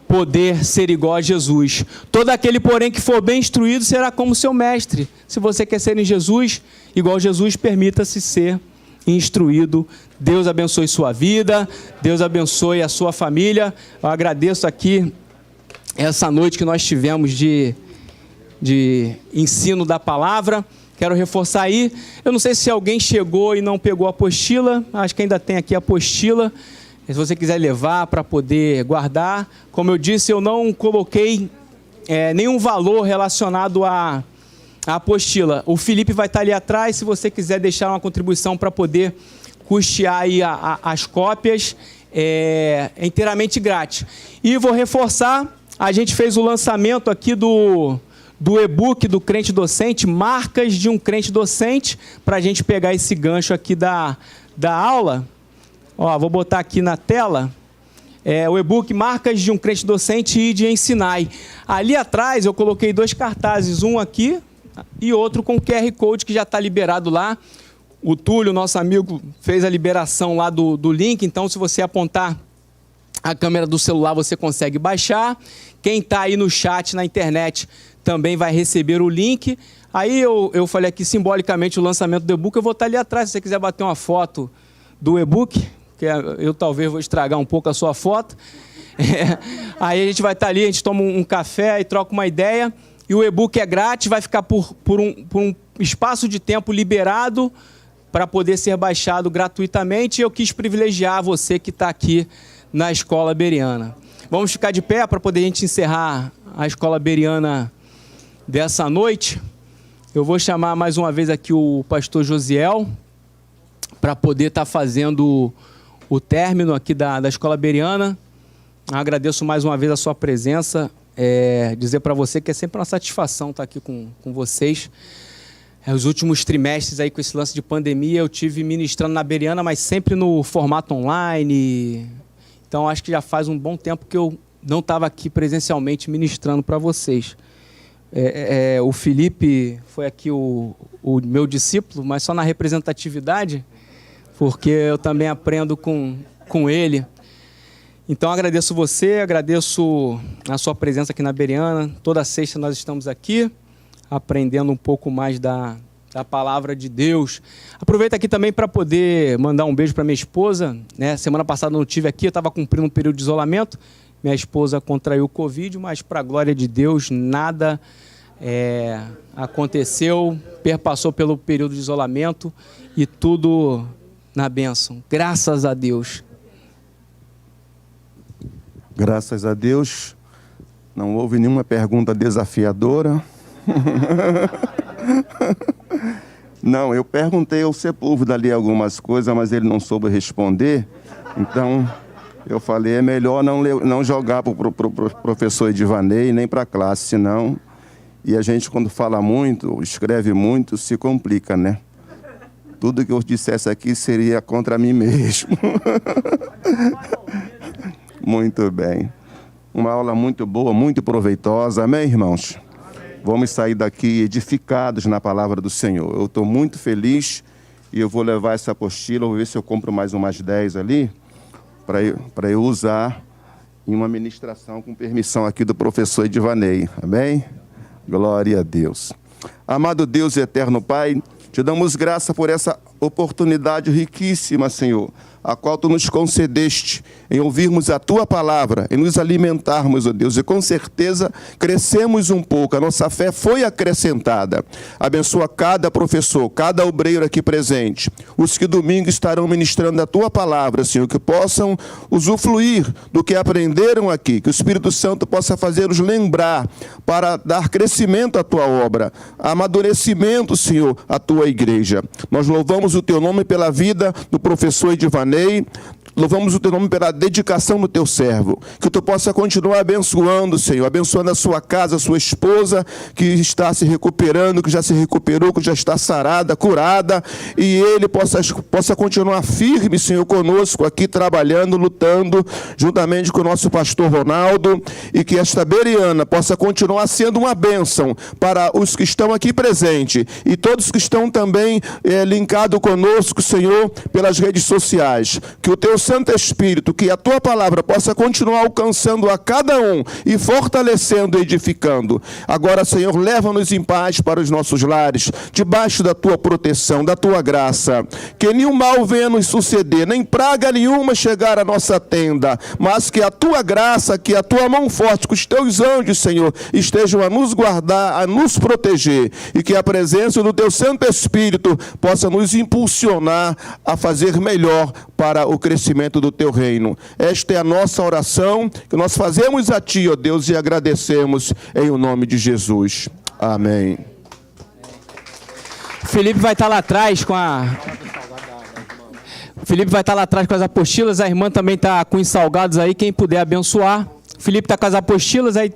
poder ser igual a Jesus. Todo aquele, porém, que for bem instruído será como seu mestre. Se você quer ser em Jesus, igual a Jesus, permita-se ser instruído. Deus abençoe sua vida, Deus abençoe a sua família. Eu agradeço aqui essa noite que nós tivemos de ensino da palavra. Quero reforçar aí. Eu não sei se alguém chegou e não pegou a apostila. Acho que ainda tem aqui a apostila. Se você quiser levar para poder guardar. Como eu disse, eu não coloquei nenhum valor relacionado à apostila. O Felipe vai estar ali atrás, se você quiser deixar uma contribuição para poder custear aí as cópias, é inteiramente grátis. E vou reforçar, a gente fez o lançamento aqui do e-book do Crente Docente, Marcas de um Crente Docente, para a gente pegar esse gancho aqui da aula. Ó, vou botar aqui na tela, o e-book Marcas de um Crente Docente e de Ensinai. Ali atrás eu coloquei 2 cartazes, um aqui e outro com QR Code que já está liberado lá. O Túlio, nosso amigo, fez a liberação lá do link, então se você apontar a câmera do celular você consegue baixar. Quem está aí no chat, na internet, também vai receber o link. Aí eu falei aqui simbolicamente o lançamento do e-book, eu vou estar ali atrás, se você quiser bater uma foto do e-book, que eu talvez vou estragar um pouco a sua foto. Aí a gente vai estar ali, a gente toma um café e troca uma ideia. E o e-book é grátis, vai ficar por um espaço de tempo liberado para poder ser baixado gratuitamente. E eu quis privilegiar você que está aqui na Escola Bereana. Vamos ficar de pé para poder a gente encerrar a Escola Bereana dessa noite. Eu vou chamar mais uma vez aqui o pastor Josiel para poder estar fazendo o término aqui da Escola Bereana. Agradeço mais uma vez a sua presença, dizer para você que é sempre uma satisfação estar aqui com vocês. os últimos trimestres aí com esse lance de pandemia, eu tive ministrando na Bereana, mas sempre no formato online. Então, acho que já faz um bom tempo que eu não estava aqui presencialmente ministrando para vocês. O Felipe foi aqui o meu discípulo, mas só na representatividade, porque eu também aprendo com ele. Então, agradeço você, agradeço a sua presença aqui na Bereana. Toda sexta nós estamos aqui, aprendendo um pouco mais da palavra de Deus. Aproveito aqui também para poder mandar um beijo para minha esposa, né? Semana passada não estive aqui, eu estava cumprindo um período de isolamento. Minha esposa contraiu o Covid, mas, para a glória de Deus, nada aconteceu, perpassou pelo período de isolamento e tudo na bênção. Graças a Deus. Graças a Deus, não houve nenhuma pergunta desafiadora. Não, eu perguntei ao Sepúlveda ali algumas coisas, mas ele não soube responder. Então, eu falei, é melhor não jogar para o professor Edivanei, nem para a classe, senão... E a gente, quando fala muito, escreve muito, se complica, né? Tudo que eu dissesse aqui seria contra mim mesmo. Muito bem. Uma aula muito boa, muito proveitosa. Amém, irmãos? Vamos sair daqui edificados na palavra do Senhor. Eu estou muito feliz e eu vou levar essa apostila, vou ver se eu compro mais umas 10 ali, para eu usar em uma ministração com permissão aqui do professor Edivanei. Amém? Glória a Deus. Amado Deus e eterno Pai, te damos graça por essa oportunidade riquíssima, Senhor, a qual Tu nos concedeste em ouvirmos a Tua palavra, em nos alimentarmos, ó Deus, e com certeza crescemos um pouco, a nossa fé foi acrescentada. Abençoa cada professor, cada obreiro aqui presente, os que domingo estarão ministrando a Tua palavra, Senhor, que possam usufruir do que aprenderam aqui, que o Espírito Santo possa fazer-os lembrar para dar crescimento à Tua obra, amadurecimento, Senhor, à Tua igreja. Nós louvamos o Teu nome pela vida do professor Edivanei, louvamos o Teu nome pela dedicação do Teu servo, que Tu possa continuar abençoando, Senhor, abençoando a sua casa, a sua esposa, que está se recuperando, que já se recuperou, que já está sarada, curada, e ele possa continuar firme, Senhor, conosco aqui, trabalhando, lutando, juntamente com o nosso pastor Ronaldo, e que esta Bereana possa continuar sendo uma bênção para os que estão aqui presentes, e todos que estão também linkados conosco, Senhor, pelas redes sociais, que o Teu Santo Espírito, que a Tua palavra possa continuar alcançando a cada um e fortalecendo e edificando. Agora, Senhor, leva-nos em paz para os nossos lares, debaixo da Tua proteção, da Tua graça. Que nenhum mal venha nos suceder, nem praga nenhuma chegar à nossa tenda, mas que a Tua graça, que a Tua mão forte, que os Teus anjos, Senhor, estejam a nos guardar, a nos proteger, e que a presença do Teu Santo Espírito possa nos impulsionar a fazer melhor para o crescimento do Teu reino. Esta é a nossa oração, que nós fazemos a Ti, ó Deus, e agradecemos em o nome de Jesus. Amém. O Felipe vai estar lá atrás com as apostilas, a irmã também está com os salgados aí, quem puder abençoar. O Felipe está com as apostilas, aí